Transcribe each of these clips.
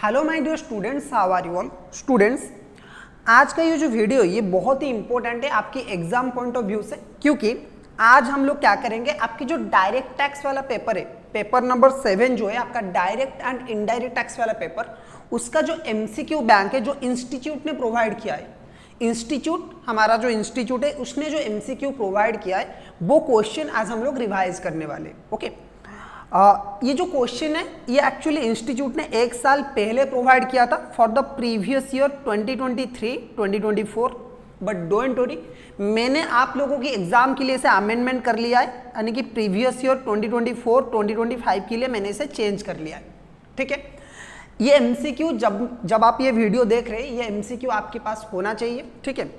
Hello my dear students, how are you all students. आज का ये जो वीडियो ये बहुत ही इंपॉर्टेंट है आपकी एग्जाम पॉइंट ऑफ व्यू से, क्योंकि आज हम लोग क्या करेंगे, आपकी जो डायरेक्ट टैक्स वाला पेपर है, पेपर नंबर 7 जो है आपका डायरेक्ट एंड इनडायरेक्ट टैक्स वाला पेपर, उसका जो एमसीक्यू बैंक है जो इंस्टीट्यूट ने प्रोवाइड किया है, इंस्टीट्यूट हमारा जो इंस्टीट्यूट है उसने जो एमसीक्यू प्रोवाइड किया है वो क्वेश्चन आज हम लोग रिवाइज करने वाले। ओके, ये जो क्वेश्चन है ये एक्चुअली इंस्टीट्यूट ने एक साल पहले प्रोवाइड किया था for the previous year 2023-2024, but don't worry, मैंने आप लोगों की एग्जाम के लिए इसे अमेंडमेंट कर लिया है, यानी कि प्रीवियस ईयर 2024-2025 के लिए मैंने इसे चेंज कर लिया है। ठीक है, ये एमसीक्यू जब आप ये वीडियो देख रहे हैं ये एमसीक्यू आपके पास होना चाहिए। ठीक है,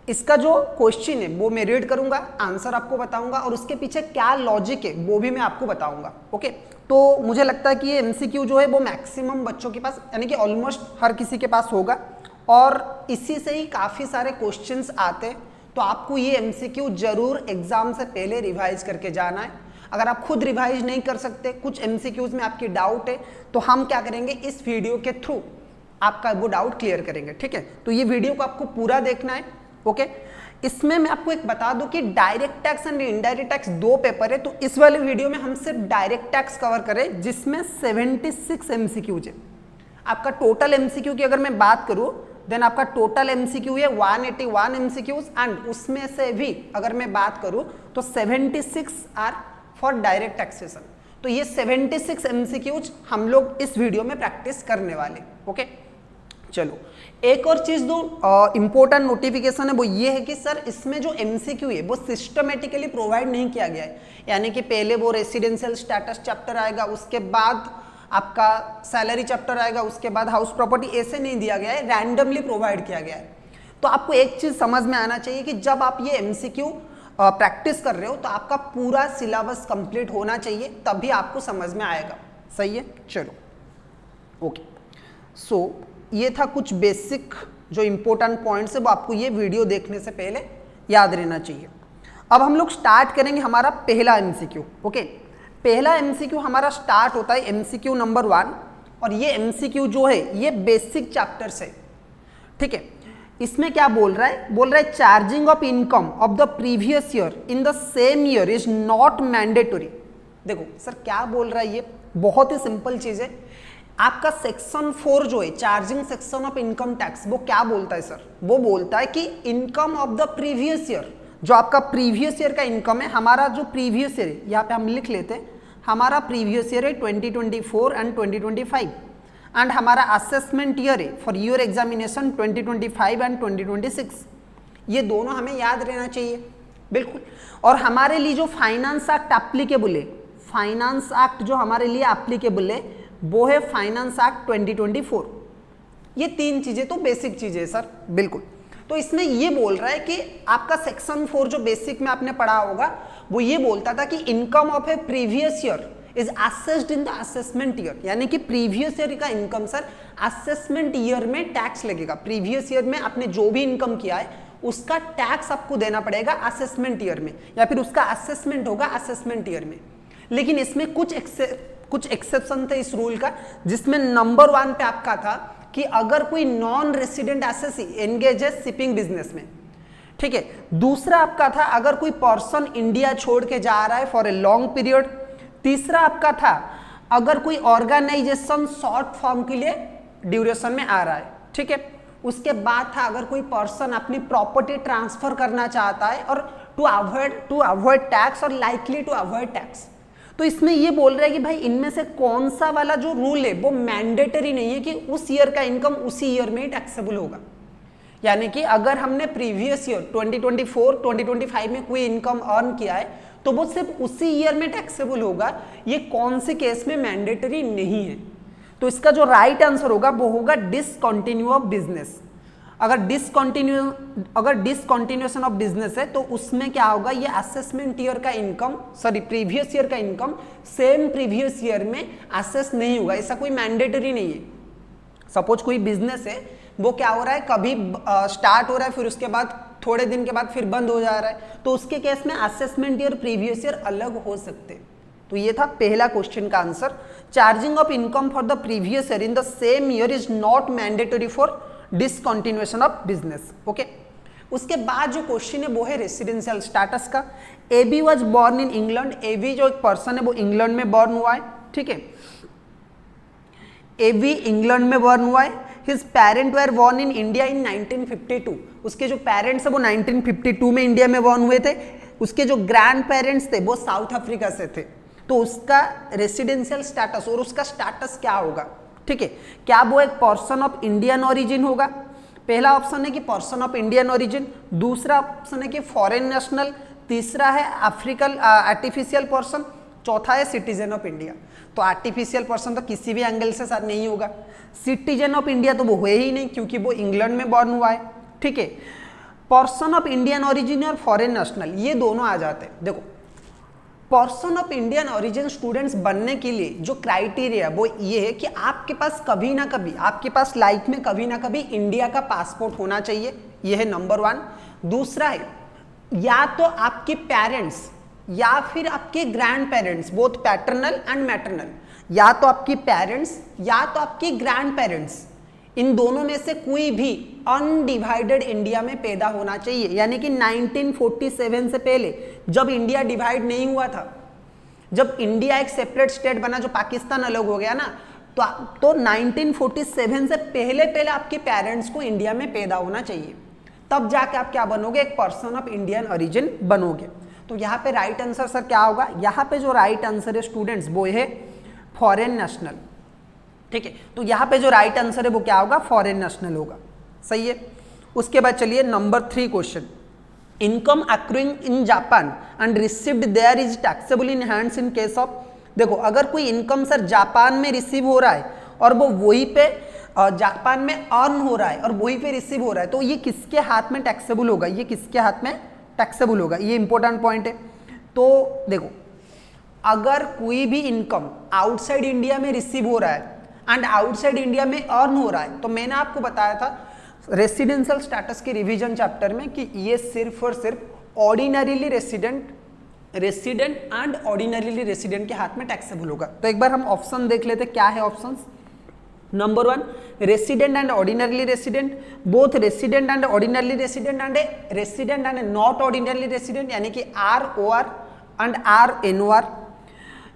इसका जो क्वेश्चन है वो मैं रीड करूंगा, आंसर आपको बताऊंगा और उसके पीछे क्या लॉजिक है वो भी मैं आपको बताऊंगा। ओके, तो मुझे लगता है कि ये एमसीक्यू जो है वो मैक्सिमम बच्चों के पास, यानी कि ऑलमोस्ट हर किसी के पास होगा और इसी से ही काफ़ी सारे क्वेश्चंस आते हैं, तो आपको ये एमसीक्यू जरूर एग्जाम से पहले रिवाइज करके जाना है। अगर आप खुद रिवाइज नहीं कर सकते, कुछ एमसीक्यूज में आपकी डाउट है, तो हम क्या करेंगे, इस वीडियो के थ्रू आपका वो डाउट क्लियर करेंगे। ठीक है, तो ये वीडियो को आपको पूरा देखना है। ओके, इसमें मैं आपको एक बता दूं कि direct tax and indirect tax दो पेपर है, तो इस वाले वीडियो में हम सिर्फ डायरेक्ट टैक्स कवर करें जिसमें 76 एमसीक्यूज है। आपका टोटल एमसीक्यू की अगर मैं बात करूं देन आपका टोटल एमसीक्यू है 181 एमसीक्यूज एंड उसमें से भी अगर मैं बात करूं तो 76 आर फॉर डायरेक्ट टैक्सेशन। तो ये 76 एमसीक्यूज हम लोग इस वीडियो में प्रैक्टिस करने वाले। ओके, चलो एक और चीज दो इंपॉर्टेंट नोटिफिकेशन है, वो ये है कि सर इसमें जो एमसीक्यू है वो सिस्टमेटिकली प्रोवाइड नहीं किया गया है, यानी कि पहले वो रेसिडेंशियल स्टेटस चैप्टर आएगा, उसके बाद आपका सैलरी चैप्टर आएगा, उसके बाद हाउस प्रॉपर्टी, ऐसे नहीं दिया गया है, रैंडमली प्रोवाइड किया गया है। तो आपको एक चीज समझ में आना चाहिए कि जब आप ये एमसीक्यू प्रैक्टिस कर रहे हो तो आपका पूरा सिलेबस कंप्लीट होना चाहिए, तभी आपको समझ में आएगा। सही है, चलो ओके। सो ये था कुछ बेसिक जो इंपॉर्टेंट पॉइंट्स है, वो आपको ये वीडियो देखने से पहले याद रहना चाहिए। अब हम लोग स्टार्ट करेंगे हमारा पहला एमसीक्यू। ओके, पहला एमसीक्यू हमारा स्टार्ट होता है एमसीक्यू नंबर 1 और ये एमसीक्यू जो है ये बेसिक चैप्टर से। ठीक है, इसमें क्या बोल रहा है, बोल रहा है charging of income of the previous year in the same year is not mandatory. देखो सर क्या बोल रहा है, ये बहुत ही सिंपल चीज है। आपका सेक्शन 4 जो है charging section of income tax, वो क्या बोलता है सर, वो बोलता है कि income of the previous year, जो आपका प्रीवियस ईयर का इनकम है, हमारा जो प्रीवियस ईयर है यहाँ पे हम लिख लेते हैं, हमारा प्रीवियस ईयर है 2024 एंड 2025 एंड हमारा असेसमेंट ईयर है फॉर ईयर एग्जामिनेशन 2025 एंड 2026। ये दोनों हमें याद रहना चाहिए बिल्कुल। और हमारे लिए जो फाइनेंस एक्ट एप्लीकेबल है, फाइनेंस एक्ट जो हमारे लिए एप्लीकेबल है वो है फाइनेंस एक्ट 2024। ये तीन चीजें तो बेसिक चीजें है सर, बिल्कुल। तो इसमें ये बोल रहा है कि आपका सेक्शन 4 जो बेसिक में आपने पढ़ा होगा वो ये बोलता था कि income of A previous year is assessed in the assessment year, यानी कि प्रीवियस ईयर का इनकम सर असेसमेंट ईयर में टैक्स लगेगा। प्रीवियस ईयर में आपने जो भी इनकम किया है उसका टैक्स आपको देना पड़ेगा असेसमेंट ईयर में, या फिर उसका असेसमेंट होगा असेसमेंट ईयर में। लेकिन इसमें कुछ एक्सेप्शन थे इस रूल का, जिसमें नंबर 1 पे आपका था कि अगर कोई नॉन रेसिडेंट एसेसी एंगेज है शिपिंग बिजनेस में। ठीक है, दूसरा आपका था अगर कोई पर्सन इंडिया छोड़ के जा रहा है फॉर ए लॉन्ग पीरियड। तीसरा आपका था अगर कोई ऑर्गेनाइजेशन शॉर्ट फॉर्म के लिए ड्यूरेशन में आ रहा है। ठीक है, उसके बाद था अगर कोई पर्सन अपनी प्रॉपर्टी ट्रांसफर करना चाहता है और टू अवॉइड टैक्स और लाइकली टू अवॉइड टैक्स। तो इसमें ये बोल रहा है कि भाई इनमें से कौन सा वाला जो रूल है वो मैंडेटरी नहीं है कि उस ईयर का इनकम उसी ईयर में ही टैक्सेबल होगा। यानी कि अगर हमने प्रीवियस ईयर 2024-2025 में कोई इनकम अर्न किया है तो वो सिर्फ उसी ईयर में टैक्सेबल होगा, ये कौन से केस में मैंडेटरी नहीं है। तो इसका जो राइट आंसर होगा वो होगा डिसकंटिन्यू ऑफ बिजनेस। अगर डिसकंटिन्यूएशन ऑफ बिजनेस है तो उसमें क्या होगा, ये असेसमेंट ईयर का इनकम, सॉरी प्रीवियस ईयर का इनकम सेम प्रीवियस ईयर में असेस नहीं होगा, ऐसा कोई मैंडेटरी नहीं है। सपोज कोई बिजनेस है वो क्या हो रहा है, कभी स्टार्ट हो रहा है फिर उसके बाद थोड़े दिन के बाद फिर बंद हो जा रहा है, तो उसके केस में असेसमेंट ईयर प्रीवियस ईयर अलग हो सकते हैं। तो ये था पहला क्वेश्चन का answer. Charging of income for the previous year in the same year is not mandatory for discontinuation of business. Okay, उसके बाद जो क्वेश्चन है वो है रेसिडेंशियल स्टेटस का। AB was born in England, AB जो एक पर्सन है वो इंग्लैंड में बॉर्न हुआ है, ठीक है, एबी इंग्लैंड में बॉर्न हुआ है। His parent were born in India इन 1952, उसके जो पेरेंट्स है वो 1952 में इंडिया में बॉर्न हुए थे। उसके जो ग्रैंड पेरेंट्स थे वो साउथ अफ्रीका से थे। तो उसका रेसिडेंशियल स्टेटस और उसका स्टेटस क्या होगा, ठीक है, क्या वो एक पर्सन ऑफ इंडियन ओरिजिन होगा? पहला ऑप्शन है कि पर्सन ऑफ इंडियन ओरिजिन, दूसरा ऑप्शन है कि फॉरेन नेशनल, तीसरा है अफ्रीकन आर्टिफिशियल पर्सन, चौथा है सिटीजन ऑफ इंडिया। तो आर्टिफिशियल पर्सन तो किसी भी एंगल से सर नहीं होगा, सिटीजन ऑफ इंडिया तो वो हुए ही नहीं क्योंकि वो इंग्लैंड में बॉर्न हुआ है, ठीक है। पर्सन ऑफ इंडियन ओरिजिन और फॉरेन नेशनल ये दोनों आ जाते हैं। देखो, person of Indian origin students बनने के लिए जो क्राइटेरिया वो ये है कि आपके पास कभी ना कभी, आपके पास लाइफ में कभी ना कभी इंडिया का पासपोर्ट होना चाहिए, ये है नंबर 1। दूसरा है या तो आपके पेरेंट्स या फिर आपके grand parents, both paternal and maternal, या तो आपकी पेरेंट्स या तो आपके ग्रैंड पेरेंट्स, इन दोनों में से कोई भी अनडिवाइडेड इंडिया में पैदा होना चाहिए। यानी कि 1947 से पहले जब इंडिया डिवाइड नहीं हुआ था, जब इंडिया एक सेपरेट स्टेट बना, जो पाकिस्तान अलग हो गया ना, तो 1947 से पहले पहले आपके पेरेंट्स को इंडिया में पैदा होना चाहिए, तब जाके आप क्या बनोगे, एक पर्सन ऑफ इंडियन ओरिजिन बनोगे। तो यहाँ पे राइट आंसर सर क्या होगा? यहाँ पे जो राइट आंसर है स्टूडेंट्स वो है फॉरेन नेशनल, ठीक है। तो यहाँ पे जो राइट आंसर है वो क्या होगा? फॉरेन नेशनल होगा, सही है। उसके बाद चलिए नंबर 3 question, income accruing in Japan and received there is taxable in hands in case of. देखो, अगर कोई इनकम सर जापान में रिसीव हो रहा है और वो वहीं पे जापान में अर्न हो रहा है और वहीं पे रिसीव हो रहा है, तो ये किसके हाथ में टैक्सेबल होगा? ये किसके हाथ में टैक्सेबल होगा? ये इंपॉर्टेंट पॉइंट है। तो देखो, अगर कोई भी इनकम आउटसाइड इंडिया में रिसीव हो रहा है एंड आउटसाइड इंडिया में अर्न हो रहा है, तो मैंने आपको बताया था रेसिडेंशियल स्टेटस के रिवीजन चैप्टर में कि ये सिर्फ और सिर्फ ordinarily resident and ordinarily resident के हाथ में टैक्सेबल होगा। तो एक बार हम ऑप्शन देख लेते, क्या है options. Number 1, resident and ordinarily resident, both resident and ordinarily resident and resident and not ordinarily resident, यानी कि ROR एंड RNOR।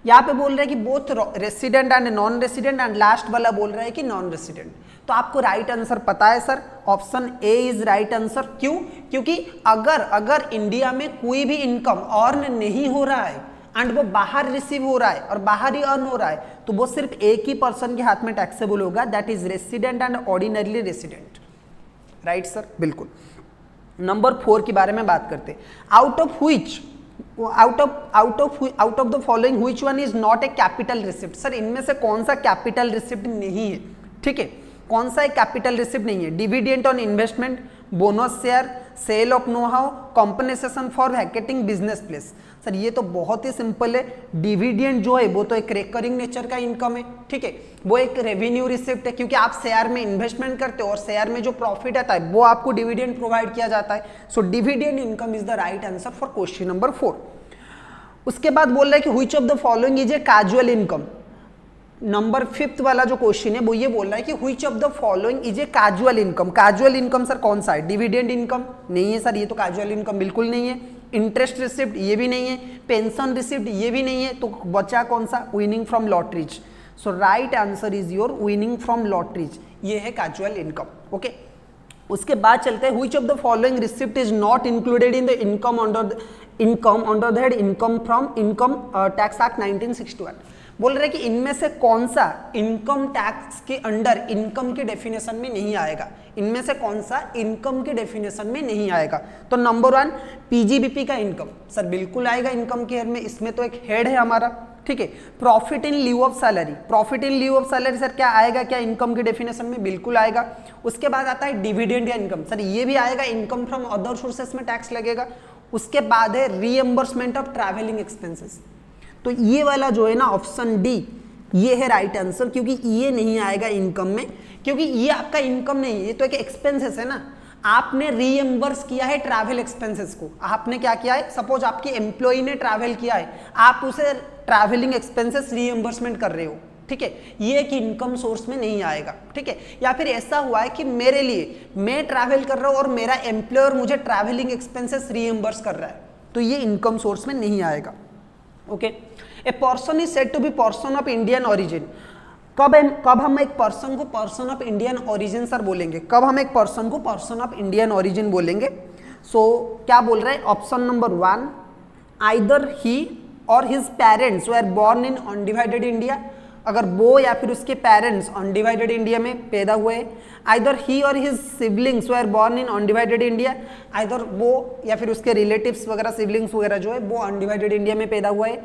यहाँ पे बोल रहे हैं कि both resident and non resident, and last वाला बोल रहा है कि नॉन रेसिडेंट। तो आपको राइट आंसर पता है sir, option A is right answer. क्यों? क्योंकि अगर इंडिया में कोई भी इनकम अर्न नहीं हो रहा है एंड वो बाहर रिसीव हो रहा है और बाहर ही अर्न हो रहा है, तो वो सिर्फ एक ही पर्सन के हाथ में टैक्सेबल होगा, that is resident and ordinarily resident. Right sir, बिल्कुल। नंबर 4 के बारे में बात करते हैं। Out of the following which one is not A capital receipt. Sir, इनमें से कौन सा कैपिटल रिसिप्ट नहीं है? ठीक है, कौन सा एक कैपिटल रिसिप्ट नहीं है? Dividend on investment, bonus share, sale of know how, compensation for vacating business place. Sir, ये तो बहुत ही सिंपल है। डिविडेंड जो है वो तो एक रिकरिंग नेचर का इनकम है, ठीक है, वो एक रेवेन्यू रिसिप्ट है, क्योंकि आप शेयर में इन्वेस्टमेंट करते हो और शेयर में जो प्रॉफिट आता है वो आपको डिविडेंड प्रोवाइड किया जाता है। So dividend income is the right answer for question number 4। उसके बाद बोल रहा है कि which of the following is a casual income. Number 5 वाला जो क्वेश्चन है वो ये बोल रहा है कि which of the following is a casual income. Casual income sir कौन सा है? डिविडेंड इनकम नहीं है सर, ये तो कैजुअल इनकम बिल्कुल नहीं है। इंटरेस्ट रिसिप्ट ये भी नहीं है, पेंशन रिसिप्ट ये भी नहीं है, तो बचा कौन सा? Winning from lotteries. So right answer is your winning from lotteries, ये है कैजुअल इनकम। ओके, उसके बाद चलते हैं which of the following receipt is not included in the income under the head income from income tax act 1961। बोल रहे कि इनमें से कौन सा इनकम टैक्स के अंडर इनकम के डेफिनेशन में नहीं आएगा। इनमें से कौन सा इनकम के डेफिनेशन में नहीं आएगा? तो नंबर 1 पीजीबीपी का इनकम, सर बिल्कुल आएगा इनकम के हेड में, इसमें तो एक हेड है हमारा, ठीक है। Profit in leave of salary, profit in leave of salary sir क्या आएगा? क्या इनकम के डेफिनेशन में? बिल्कुल आएगा। उसके बाद आता है डिविडेंड या इनकम, सर ये भी आएगा, इनकम फ्रॉम अदर सोर्सेस में टैक्स लगेगा। उसके बाद है रीएम्बर्समेंट ऑफ ट्रैवलिंग एक्सपेंसेस, तो ये वाला जो है ना ऑप्शन डी, ये है राइट आंसर, क्योंकि ये नहीं आएगा इनकम में, क्योंकि ये आपका इनकम नहीं है, ये तो एक एक्सपेंसेस है ना। आपने रीएम्बर्स किया है ट्रैवल एक्सपेंसेस को, आपने क्या किया है? सपोज आपके एम्प्लॉय ने ट्रैवल किया है, आप उसे ट्रैवलिंग एक्सपेंसेस रीइंबर्समेंट कर रहे हो, ठीक है, ये एक इनकम सोर्स में नहीं आएगा, ठीक है। या फिर ऐसा हुआ है कि मेरे लिए मैं ट्रैवल कर रहा हूं और मेरा एम्प्लॉयर मुझे ट्रैवलिंग एक्सपेंसेस रीइंबर्स कर रहा है, तो ये इनकम सोर्स में नहीं आएगा, okay. A person is said to be person of Indian origin. कब हम एक पर्सन को person of Indian origin sir बोलेंगे, कब हम एक पर्सन को पर्सन ऑफ इंडियन ओरिजिन बोलेंगे? सो क्या बोल रहे हैं ऑप्शन नंबर 1, आइदर ही और his parents were born in undivided India, अगर वो या फिर उसके पेरेंट्स अनडिवाइडेड इंडिया में पैदा हुए, आइदर ही और his siblings were born in undivided India, either वो या फिर उसके रिलेटिव्स वगैरह सिबलिंग्स वगैरह जो है वो अनडिवाइडेड इंडिया में पैदा हुआ है,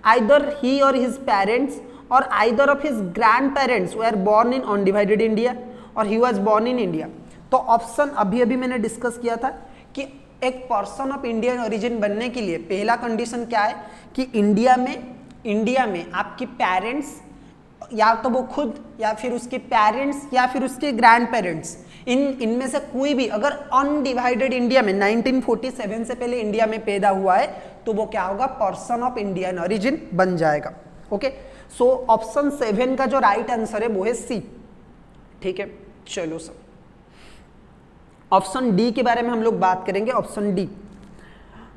आइदर ही और हिज पेरेंट्स और either of his grandparents were born in undivided India और he was born in India. तो ऑप्शन अभी अभी मैंने डिस्कस किया था कि एक पर्सन ऑफ इंडियन ओरिजिन बनने के लिए पहला कंडीशन क्या है कि इंडिया में आपके पेरेंट्स या तो वो खुद या फिर उसके पेरेंट्स या फिर उसके ग्रैंड पेरेंट्स इनमें से कोई भी अगर अनडिवाइडेड इंडिया में 1947 से पहले इंडिया में पैदा हुआ है तो वो क्या होगा, पर्सन ऑफ इंडियन ओरिजिन बन जाएगा, ओके। सो ऑप्शन 7 का जो राइट आंसर है वो है सी, ठीक है। चलो सर ऑप्शन डी के बारे में हम लोग बात करेंगे, option D.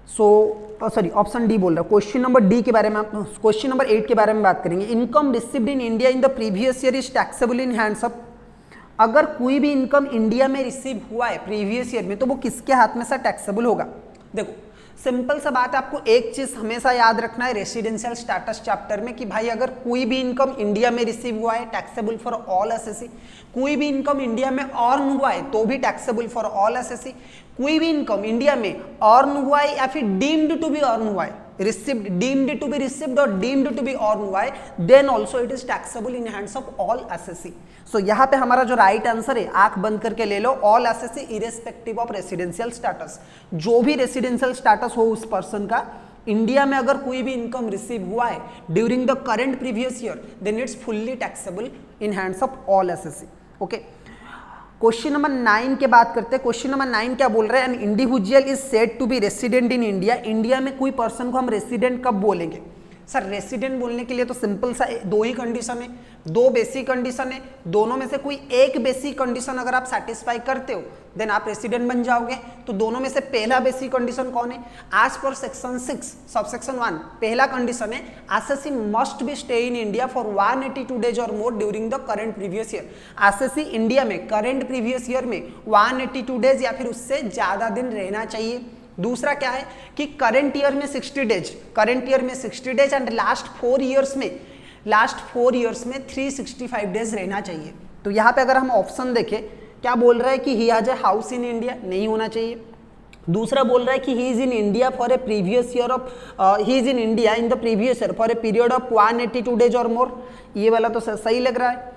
Sorry option D बोल रहा हूँ, क्वेश्चन नंबर डी के बारे में, क्वेश्चन नंबर 8 के बारे में बात करेंगे। Income received in India in the previous year is taxable in hands of. अगर कोई भी इनकम इंडिया में रिसीव हुआ है प्रीवियस ईयर में तो वो किसके हाथ में सर टैक्सेबल होगा? देखो सिंपल सा बात है, आपको एक चीज हमेशा याद रखना है रेसिडेंशियल स्टेटस चैप्टर में कि भाई अगर कोई भी इनकम इंडिया में रिसीव हुआ है टैक्सेबल फॉर ऑल एसएससी, कोई भी इनकम इंडिया में अर्न हुआ है तो भी टैक्सेबल फॉर ऑल एसएससी, कोई भी इनकम इंडिया में अर्न हुआ है या फिर डीम्ड टू बी अर्न हुआ है, received, deemed to be received और डीम्ड टू बी अर्न हुआ है, then also it is taxable in hands of all assessee. So यहाँ पे हमारा जो राइट आंसर है, आंख बंद करके ले लो, all assessee irrespective of residential status. जो भी रेसिडेंशियल स्टेटस हो उस पर्सन का, इंडिया में अगर कोई भी इनकम रिसीव हुआ है during the current previous year then it's fully taxable in hands of all SSC, okay. Question number 9 के बात करते हैं। क्वेश्चन नंबर 9 क्या बोल रहे हैं? An individual is said to be resident in India. India में कोई पर्सन को हम रेसिडेंट कब बोलेंगे? सर रेसिडेंट बोलने के लिए तो सिंपल सा दो ही कंडीशन है, दो बेसिक कंडीशन है, दोनों में से कोई एक बेसिक कंडीशन अगर आप सेटिस्फाई करते हो देन आप रेसिडेंट बन जाओगे। तो दोनों में से पहला बेसिक कंडीशन कौन है? एज पर सेक्शन 6 सबसेक्शन 1 पहला कंडीशन है assessee must be stay in India for 182 days और more during the current previous year. Assessee India में करंट प्रीवियस ईयर में 182 डेज या फिर उससे ज्यादा दिन रहना चाहिए। दूसरा क्या है कि करंट ईयर में 60 डेज, करंट ईयर में 60 डेज एंड लास्ट 4 इयर्स में 365 डेज रहना चाहिए। तो यहाँ पे अगर हम ऑप्शन देखें, क्या बोल रहा है कि he has a house in India, नहीं होना चाहिए। दूसरा बोल रहा है कि he is in India for A previous year of, he is in India in the previous year for a period of 182 days और मोर, ये वाला तो सही लग रहा है।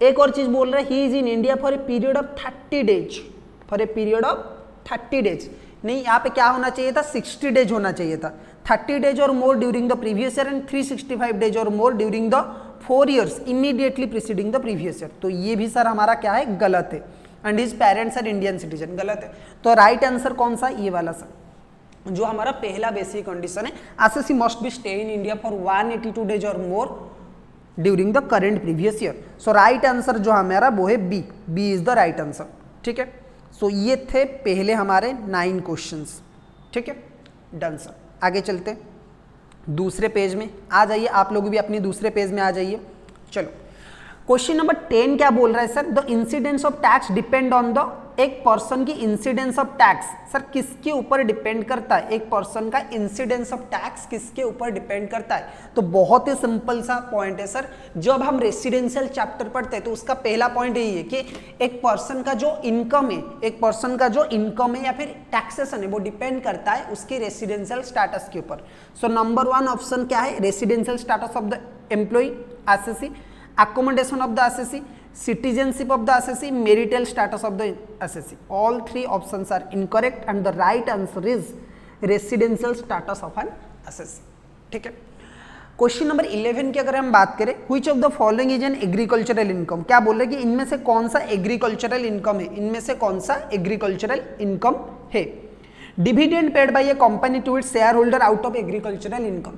एक और चीज बोल रहा है he is in India for a period of 30 days, for a period of 30 days, नहीं यहाँ पे क्या होना चाहिए था? 60 डेज होना चाहिए था। 30 डेज और more during the previous year and 365 days और more during the 4 years immediately preceding the previous year. तो ये भी सर हमारा क्या है? गलत है। And his parents are Indian citizen, गलत है। तो राइट आंसर कौन सा? ये वाला सर, जो हमारा पहला बेसिक कंडीशन है assessee must be stay in India for 182 days और more during the current previous year. So right answer जो हमारा वो है B, B is the right answer, ठीक है। सो ये थे पहले हमारे 9 क्वेश्चंस, ठीक है, डन सर। आगे चलते दूसरे पेज में आ जाइए, आप लोग भी अपने दूसरे पेज में आ जाइए। चलो क्वेश्चन नंबर 10 क्या बोल रहा है sir? The incidence of tax depend on the, एक पर्सन की इंसिडेंस ऑफ टैक्स सर किसके ऊपर डिपेंड करता है? एक पर्सन का इंसिडेंस ऑफ टैक्स किसके ऊपर डिपेंड करता है? तो बहुत ही सिंपल सा पॉइंट है सर, जब हम रेसिडेंशियल चैप्टर पढ़ते हैं तो उसका पहला पॉइंट यही है कि एक पर्सन का जो इनकम है, एक पर्सन का जो इनकम है या फिर टैक्सेशन है वो डिपेंड करता है उसके रेसिडेंशियल स्टेटस के ऊपर। सो नंबर 1 ऑप्शन क्या है? Residential status of the employee SSC, accommodation of the SSC, citizenship of the SSC, marital status of the SSC. All 3 options are incorrect and the right answer is residential status of an SSC. ठीक है। Question number 11 की अगर हम बात करें, which of the following is an agricultural income? क्या बोल रहे हैं कि इनमें से कौन सा एग्रीकल्चरल इनकम है? इनमें से कौन सा एग्रीकल्चरल इनकम है? Dividend paid by a company to its share holder out of agricultural income,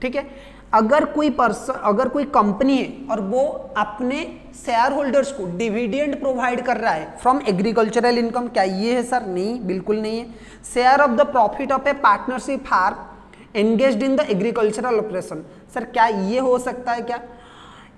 ठीक है। अगर कोई पर्सन, अगर कोई कंपनी है और वो अपने शेयर होल्डर्स को डिविडेंड प्रोवाइड कर रहा है फ्रॉम एग्रीकल्चरल इनकम, क्या ये है सर? नहीं, बिल्कुल नहीं है। Share of the profit of a partnership firm engaged in the agricultural operation, sir क्या ये हो सकता है क्या?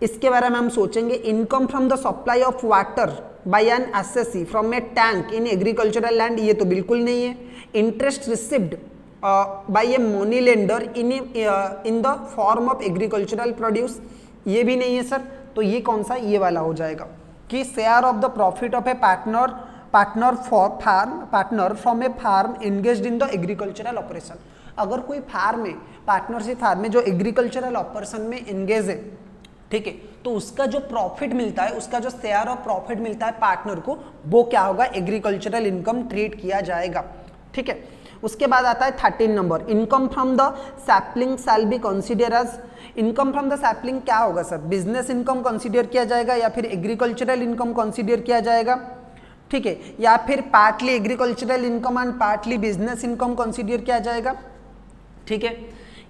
इसके बारे में हम सोचेंगे। Income from the supply of water by an SSC from a tank in agricultural land, ये तो बिल्कुल नहीं है। Interest received by a money lender in the form of agricultural produce, ये भी नहीं है सर। तो ये कौन सा? ये वाला हो जाएगा कि share of the profit of a partner from a firm engaged in the agricultural operation. अगर कोई फार्म है, पार्टनरशिप फार्म है जो एग्रीकल्चरल ऑपरेशन में एंगेज है, ठीक है, तो उसका जो प्रॉफिट मिलता है, उसका जो शेयर ऑफ प्रॉफिट मिलता है पार्टनर को, वो क्या होगा? एग्रीकल्चरल इनकम ट्रीट किया जाएगा, ठीक है। उसके बाद आता है 13 number, income from the sapling shall be consider as. Income from the sapling क्या होगा सर? बिजनेस इनकम कंसीडर किया जाएगा या फिर एग्रीकल्चरल इनकम कंसीडर किया जाएगा, ठीक है, या फिर partly agricultural income and partly business income consider किया जाएगा, ठीक है,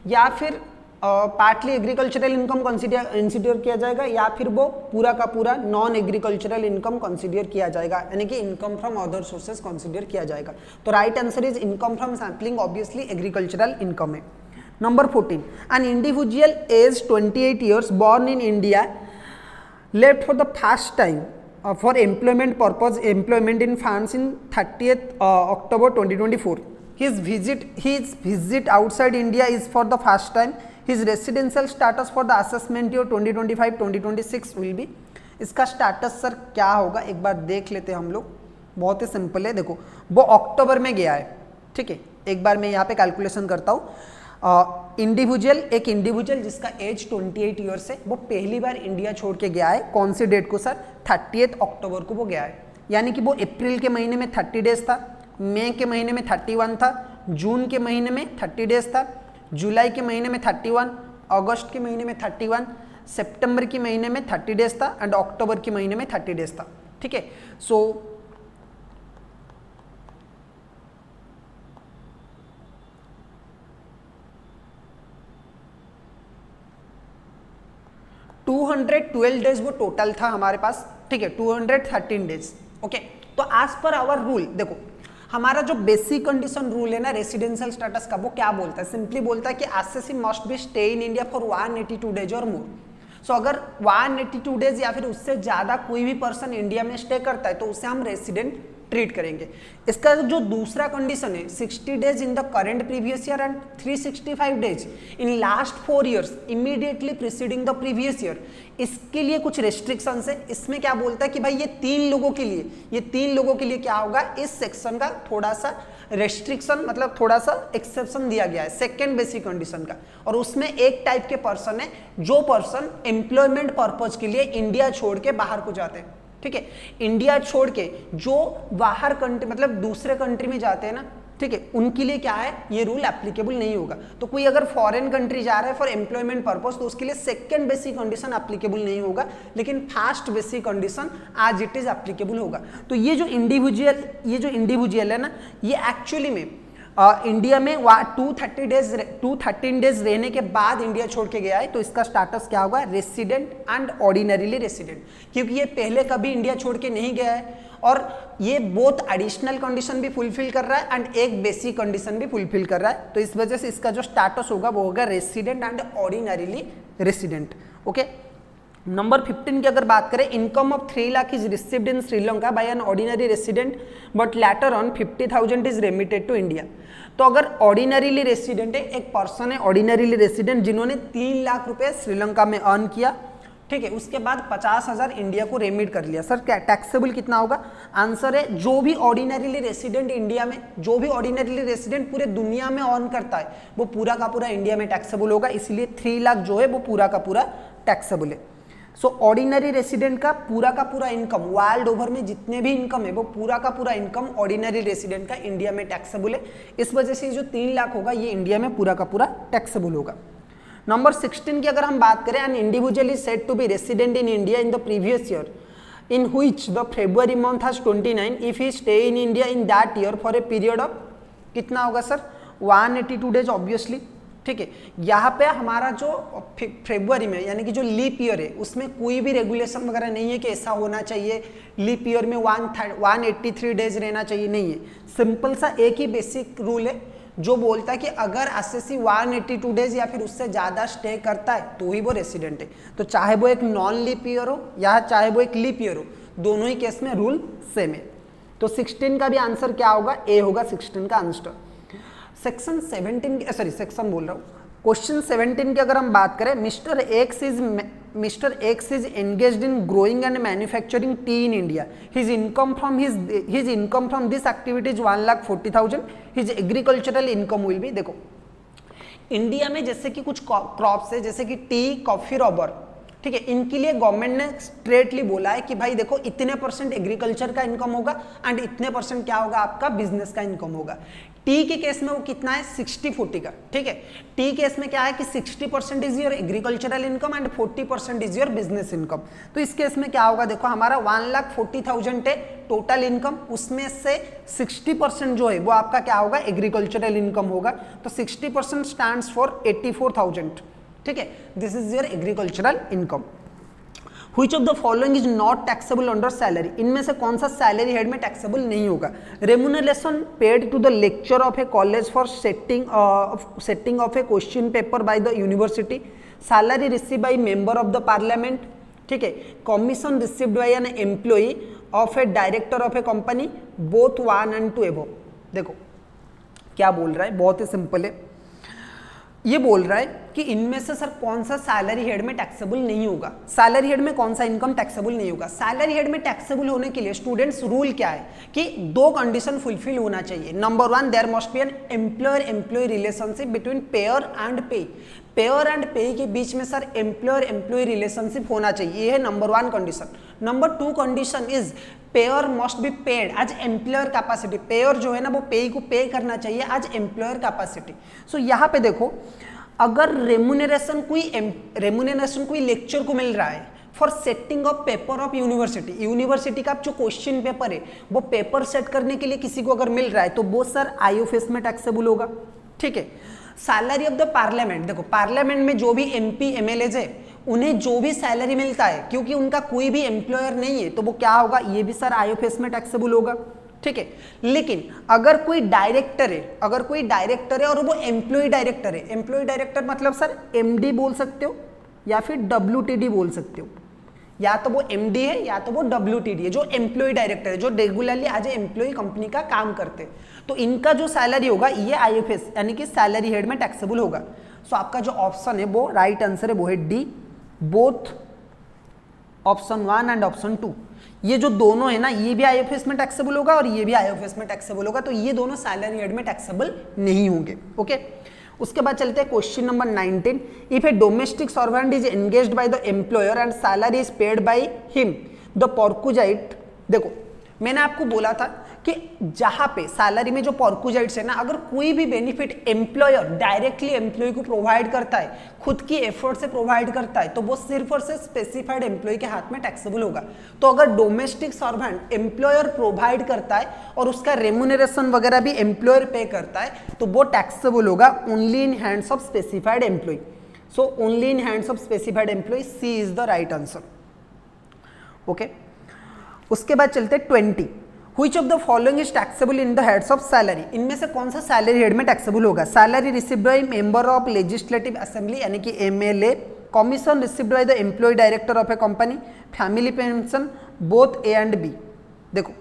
या फिर पार्टली एग्रीकल्चरल इनकम कंसीडर किया जाएगा, या फिर वो पूरा का पूरा नॉन एग्रीकल्चरल इनकम कंसीडर किया जाएगा, यानी कि income from other sources consider किया जाएगा। तो right answer is income from sampling, obviously agricultural income है। Number 14, an individual age 28 years born in India left for the first time for employment purpose employment in France in 30th October 2024. His visit outside India is for the first time. His residential status for the assessment year 2025-2026 will be. इसका status sir क्या होगा? एक बार देख लेते हैं हम लोग, बहुत ही सिंपल है। देखो, वो अक्टूबर में गया है, ठीक है। एक बार मैं यहाँ पे कैलकुलेशन करता हूँ। इंडिविजुअल, एक इंडिविजुअल जिसका एज 28 ईयर्स है, वो पहली बार इंडिया छोड़ के गया है। कौन सी डेट को सर? 30 अक्टूबर को वो गया है, यानी कि वो अप्रैल के महीने में 30 डेज था, मई के महीने में 31 था, जून के महीने में 30 डेज था, जुलाई के महीने में 31, अगस्त के महीने में 31, सितंबर के महीने में 30 डेज था एंड अक्टूबर के महीने में 30 डेज था, ठीक है। सो 212 डेज वो टोटल था हमारे पास, ठीक है, 213 डेज, ओके। तो एज पर आवर रूल, देखो हमारा जो बेसिक कंडीशन रूल है ना रेसिडेंशियल स्टेटस का, वो क्या बोलता है? सिंपली बोलता है कि SSC must be stay in India for 182 days और मोर। सो अगर 182 डेज या फिर उससे ज्यादा कोई भी पर्सन इंडिया में स्टे करता है तो उसे हम रेसिडेंट ट्रीट करेंगे। इसका जो दूसरा कंडीशन है 60 days in the current previous year and 365 days in last 4 years immediately preceding the previous year, इसके लिए कुछ रेस्ट्रिक्शंस है। इसमें क्या बोलता है कि भाई ये तीन लोगों के लिए क्या होगा, इस सेक्शन का थोड़ा सा रेस्ट्रिक्शन, मतलब थोड़ा सा एक्सेप्शन दिया गया है सेकेंड बेसिक कंडीशन का। और उसमें एक टाइप के पर्सन है जो पर्सन एम्प्लॉयमेंट पर्पज के लिए इंडिया छोड़ के बाहर को जाते हैं, ठीक है। इंडिया छोड़ के जो बाहर कंट्री, मतलब दूसरे कंट्री में जाते हैं ना, ठीक है, उनके लिए क्या है, ये रूल एप्लीकेबल नहीं होगा। तो कोई अगर फॉरेन कंट्री जा रहा है फॉर एम्प्लॉयमेंट पर्पस तो उसके लिए सेकंड बेसिक कंडीशन एप्लीकेबल नहीं होगा, लेकिन फर्स्ट बेसिक कंडीशन आज इट इज एप्लीकेबल होगा। तो ये जो इंडिविजुअल है ना, ये एक्चुअली में इंडिया में 213 डेज रहने के बाद इंडिया छोड़ के गया है, तो इसका स्टाटस क्या होगा, रेसिडेंट एंड ऑर्डिनरीली रेसिडेंट, क्योंकि ये पहले कभी इंडिया छोड़ के नहीं गया है और ये बोथ एडिशनल कंडीशन भी फुलफिल कर रहा है एंड एक बेसिक कंडीशन भी फुलफिल कर रहा है। तो इस वजह से इसका जो स्टाटस होगा वो होगा resident and ordinarily resident, okay. Number 15 की अगर बात करें, income of 3 lakh is received in Sri Lanka by an ordinary resident but later on 50,000 is remitted to India. तो अगर ऑर्डिनरीली रेसिडेंट है, एक पर्सन है ऑर्डिनरीली रेसिडेंट जिन्होंने 3 लाख रुपए श्रीलंका में अर्न किया, ठीक है, उसके बाद 50,000 इंडिया को रेमिट कर लिया। सर क्या टैक्सेबल कितना होगा? आंसर है जो भी ऑर्डिनरीली रेसिडेंट इंडिया में, जो भी ऑर्डिनरीली रेसिडेंट पूरे दुनिया में अर्न करता है वो पूरा का पूरा इंडिया में टैक्सेबल होगा, इसलिए 3 लाख जो है वो पूरा का पूरा टैक्सेबल है। सो ऑर्डिनरी रेसिडेंट का पूरा इनकम वर्ल्ड ओवर में जितने भी इनकम है वो पूरा का पूरा इनकम ऑर्डिनरी रेसिडेंट का इंडिया में टैक्सेबल है। इस वजह से जो 3 लाख होगा ये इंडिया में पूरा का पूरा टैक्सेबल होगा। नंबर 16 की अगर हम बात करें, an individual is said to be resident in India in the previous year in which the February month has 29 if he stay in India in that year for a period of, कितना होगा sir, 182 days obviously, ठीक है। यहाँ पे हमारा जो फरवरी में यानी कि जो लीप ईयर है उसमें कोई भी रेगुलेशन वगैरह नहीं है कि ऐसा होना चाहिए, लीप ईयर में 183 डेज रहना चाहिए, नहीं है। सिंपल सा एक ही बेसिक रूल है जो बोलता है कि अगर एसएससी 182 डेज या फिर उससे ज़्यादा स्टे करता है तो ही वो रेसिडेंट है। तो चाहे वो एक नॉन लीप ईयर हो या चाहे वो एक लीप ईयर हो, दोनों ही केस में रूल सेम है। तो 16 का भी आंसर क्या होगा, ए होगा 16 का आंसर। सेक्शन 17 सॉरी सेक्शन बोल रहा हूँ, क्वेश्चन 17 की अगर हम बात करें, mister x is engaged in growing and manufacturing T in India, his income from this activity is 1,40,000, his agricultural income will be. देखो इंडिया में जैसे कि कुछ क्रॉप्स है जैसे कि टी, कॉफी, रबर, ठीक है, इनके लिए गवर्नमेंट ने स्ट्रेटली बोला है कि भाई देखो इतने % एग्रीकल्चर का इनकम होगा एंड इतने % क्या होगा आपका बिजनेस का इनकम होगा। टी के केस में वो कितना है 60-40 का, ठीक है। टी केस में क्या है कि 60% is your agricultural income and 40% is your business income. तो इस केस में क्या होगा, देखो हमारा 1,40,000 है टोटल इनकम, उसमें से 60% जो है वो आपका क्या होगा एग्रीकल्चरल इनकम होगा। तो 60% स्टैंड्स फॉर 84,000, ठीक है, this is your agricultural income. Which of the following is not taxable under salary? इनमें से कौन सा सैलरी हेड में टैक्सेबल नहीं होगा? Remuneration paid to the lecturer of a college for setting of a question paper by the university, salary received by member of the parliament, ठीक है, commission received by an employee of a director of a company, both 1 and 2 above। देखो क्या बोल रहा है, बहुत ही simple है, ये बोल रहा है कि इनमें से सर कौन सा सैलरी हेड में टैक्सेबल नहीं होगा, सैलरी हेड में कौन सा इनकम टैक्सेबल नहीं होगा। सैलरी हेड में टैक्सेबल होने के लिए स्टूडेंट्स रूल क्या है कि 2 कंडीशन फुलफिल होना चाहिए। Number 1, there must be an employer employee relationship between payer and payee, payer and payee के बीच में सर एम्प्लॉयर एम्प्लॉय रिलेशनशिप होना चाहिए, ये है number 1 condition. Number 2 condition is payer must be paid as employer capacity, payer जो है ना वो पे को पे करना चाहिए एज एम्प्लॉयर कैपेसिटी। सो यहाँ पे देखो अगर रेमुनेरेशन कोई लेक्चर को मिल रहा है for setting of paper of university का जो क्वेश्चन पेपर है वो पेपर सेट करने के लिए किसी को अगर मिल रहा है तो वो सर आईओएफएस में टैक्सेबल होगा, ठीक है। सैलरी ऑफ द पार्लियामेंट, देखो पार्लियामेंट में जो भी एमपी एमएलएज है उन्हें जो भी सैलरी मिलता है क्योंकि उनका कोई भी एम्प्लॉयर नहीं है तो वो क्या होगा, ये भी सर आईओएफएस में टैक्सेबल होगा, ठीक है। लेकिन अगर कोई डायरेक्टर है और वो एम्प्लॉय डायरेक्टर है, एम्प्लॉय डायरेक्टर मतलब सर एमडी बोल सकते हो या फिर डब्ल्यूटीडी बोल सकते हो, या तो वो एमडी है या तो वो डब्ल्यूटीडी है, जो एम्प्लॉय डायरेक्टर है जो regularly as a employee company का काम करते हैं, तो इनका जो सैलरी होगा ये आईएफएस यानी कि सैलरी हेड में टैक्सेबल होगा। सो आपका जो ऑप्शन है वो राइट आंसर है, वो है D, both option 1 and option 2। ये जो दोनों है ना ये भी आईएफएस में टैक्सेबल होगा और ये भी आईएफएस में टैक्सेबल होगा, तो ये दोनों सैलरी हेड में टैक्सेबल नहीं होंगे, ओके। उसके बाद चलते हैं question number 19। If a domestic servant is engaged by the employer and salary is paid by him the perquisite, देखो मैंने आपको बोला था कि जहां पे सैलरी में जो परक्विजाइट्स है ना, अगर कोई भी बेनिफिट एम्प्लॉयर डायरेक्टली एम्प्लॉय को प्रोवाइड करता है, खुद की एफर्ट से प्रोवाइड करता है, तो वो सिर्फ और सिर्फ स्पेसिफाइड एम्प्लॉय के हाथ में टैक्सेबल होगा। तो अगर डोमेस्टिक सर्वेंट एम्प्लॉयर प्रोवाइड करता है और उसका रेम्यूनरेशन वगैरह भी एम्प्लॉयर पे करता है तो वो टैक्सेबल होगा only in hands of specified employee. So only in hands of specified employee, C is the right answer, okay. उसके बाद चलते 20। Which of the following is taxable in the heads of salary? इनमें से कौन सा salary head में taxable होगा? Salary received by member of legislative assembly यानी कि MLA, commission received by the employee director of a company, family pension, both A and B. देखो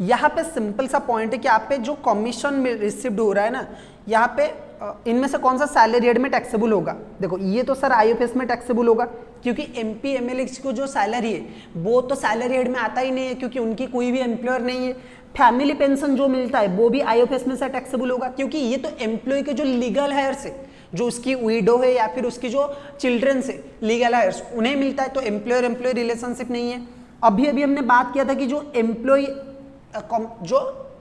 यहाँ पे सिंपल सा पॉइंट है कि आप पे जो कमीशन रिसीव्ड हो रहा है ना, यहाँ पे इनमें से कौन सा सैलरी हेड में टैक्सेबल होगा? देखो ये तो सर आईएफएस में टैक्सेबल होगा क्योंकि एमपी एमएलए को जो सैलरी है वो तो सैलरी हेड में आता ही नहीं है क्योंकि उनकी कोई भी एम्प्लॉयर नहीं है। फैमिली पेंशन जो मिलता है वो भी आईएफएस में से टैक्सेबल होगा क्योंकि ये तो एम्प्लॉय के जो लीगल हायर्स है, जो उसकी विडो है या फिर उसकी जो चिल्ड्रंस है लीगल हायर्स, उन्हें मिलता है, तो एम्प्लॉयर एम्प्लॉय रिलेशनशिप नहीं है। अभी अभी हमने बात किया था कि जो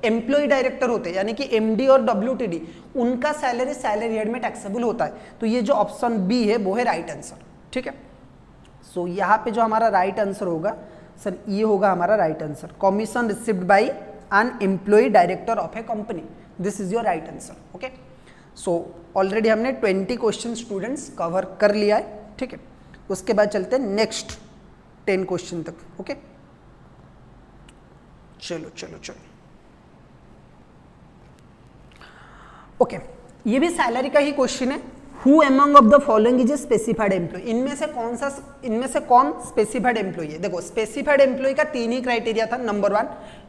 एम्प्लॉय डायरेक्टर होते हैं यानी कि एमडी और डब्ल्यूटीडी, उनका सैलरी हेड में टैक्सेबल होता है। तो ये जो ऑप्शन बी है वो है राइट आंसर, ठीक है। सो यहाँ पे जो हमारा राइट आंसर होगा सर ये होगा हमारा right answer, commission received by an employee director of a company, this is your right answer, okay. So already हमने 20 क्वेश्चन स्टूडेंट्स कवर कर लिया है, ठीक है। उसके बाद चलते हैं नेक्स्ट 10 क्वेश्चन तक, ओके। चलो चलो चलो, ओके। ये भी सैलरी का ही क्वेश्चन है। Who among of the following is a specified employee, इनमें से कौन स्पेसिफाइड एम्प्लॉय है। देखो स्पेसिफाइड एम्प्लॉय का 3 ही क्राइटेरिया था। नंबर 1,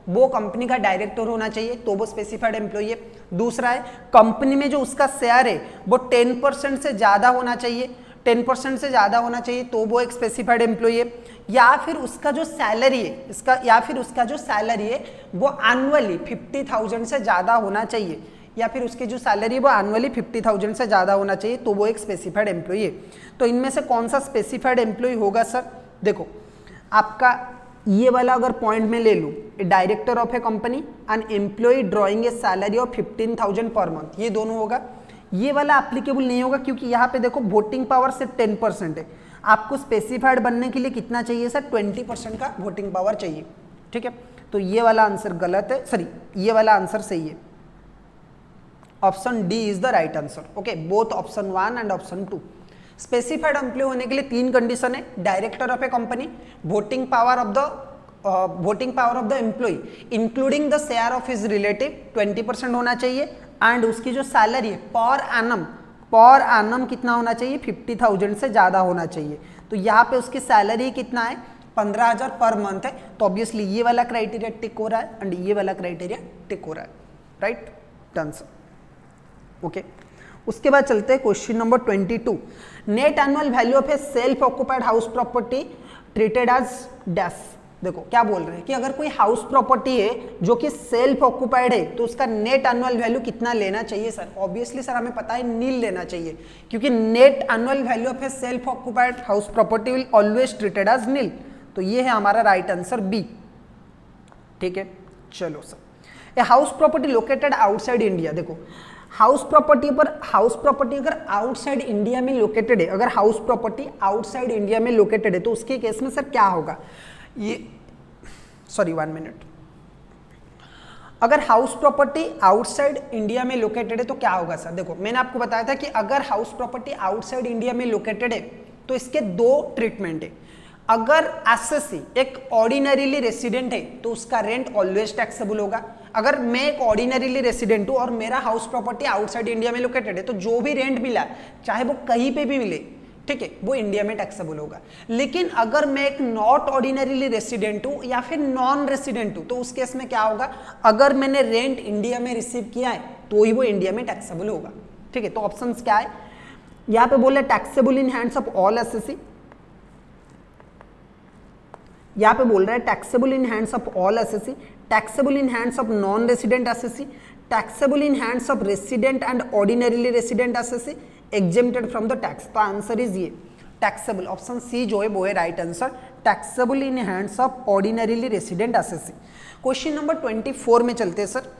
वो कंपनी का डायरेक्टर होना चाहिए, तो वो स्पेसिफाइड एम्प्लॉय है। दूसरा है कंपनी में जो उसका शेयर है वो 10% से ज्यादा होना चाहिए, 10% से ज्यादा होना चाहिए, तो वो एक स्पेसिफाइड एम्प्लॉय है। या फिर उसका जो सैलरी है वो एनुअली 50,000 से ज्यादा होना चाहिए, या फिर उसकी जो सैलरी वो एनुअली 50,000 से ज्यादा होना चाहिए, तो वो एक स्पेसिफाइड एम्प्लॉय है। तो इनमें से कौन सा स्पेसिफाइड एम्प्लॉय होगा सर? देखो आपका ये वाला अगर पॉइंट में ले लूं, director of a company and employee drawing a salary of 15,000 per month, ये दोनों होगा। ये वाला एप्लीकेबल नहीं होगा क्योंकि यहाँ पे देखो वोटिंग पावर सिर्फ 10% है। आपको स्पेसिफाइड बनने के लिए कितना चाहिए सर? 20% का वोटिंग पावर चाहिए, ठीक है। तो ये वाला आंसर गलत है, सॉरी ये वाला आंसर सही है। Option D is the right answer, okay. Both option 1 and option 2। Specified employee होने के लिए 3 कंडीशन है। Director of a company, voting power of the employee including the share of his relative 20% होना चाहिए, एंड उसकी जो सैलरी है per annum कितना होना चाहिए? 50,000 से ज्यादा होना चाहिए। तो यहाँ पे उसकी सैलरी कितना है? 15,000 पर मंथ है। तो ऑब्वियसली ये वाला क्राइटेरिया टिक हो रहा है एंड ये वाला क्राइटेरिया टिक हो रहा है, राइट। Done sir, okay. उसके बाद चलते हैं question number 22। Net annual value of a self occupied house property treated as dash. देखो क्या बोल रहे हैं कि अगर कोई हाउस प्रॉपर्टी है जो कि सेल्फ ऑक्युपाइड है तो उसका नेट एनुअल वैल्यू कितना लेना चाहिए सर? ऑब्वियसली सर हमें पता है नील लेना चाहिए, क्योंकि net annual value of a self occupied house property will always treated as nil. तो ये है हमारा राइट आंसर बी, ठीक है। चलो सर, ए house property located outside India. देखो हाउस प्रॉपर्टी अगर आउटसाइड इंडिया में लोकेटेड है, अगर हाउस प्रॉपर्टी आउटसाइड इंडिया में लोकेटेड है तो उसके केस में सर क्या होगा? ये सॉरी 1 मिनट, अगर हाउस प्रॉपर्टी आउटसाइड इंडिया में लोकेटेड है तो क्या होगा सर? देखो मैंने आपको बताया था कि अगर हाउस प्रॉपर्टी आउटसाइड इंडिया में लोकेटेड है तो इसके 2 ट्रीटमेंट है। अगर एसएससी एक ऑर्डिनरीली रेसिडेंट है तो उसका रेंट ऑलवेज टैक्सेबल होगा। अगर मैं एक ऑर्डिनरीली रेसिडेंट हूं और मेरा हाउस प्रॉपर्टी आउटसाइड इंडिया में लोकेटेड है तो जो भी रेंट मिला चाहे वो कहीं पे भी मिले, ठीक है, वो इंडिया में टैक्सेबल होगा। लेकिन अगर मैं एक नॉट ऑर्डिनरीली रेसिडेंट हूं या फिर नॉन रेसिडेंट हूं तो उस केस में क्या होगा? अगर मैंने रेंट इंडिया में रिसीव किया है तो ही वो इंडिया में टैक्सेबल होगा, ठीक है। तो ऑप्शंस क्या है? यहां पे बोल रहे taxable in hands of all SSC, यहां पे बोल रहा है taxable in hands of all SSC, taxable in hands of non resident SSC, taxable in hands of resident and ordinarily resident SSC, exempted from the tax. तो answer is ये taxable, option C जो है वो है right answer, taxable in hands of ordinarily resident SSC. Question number 24 में चलते हैं sir.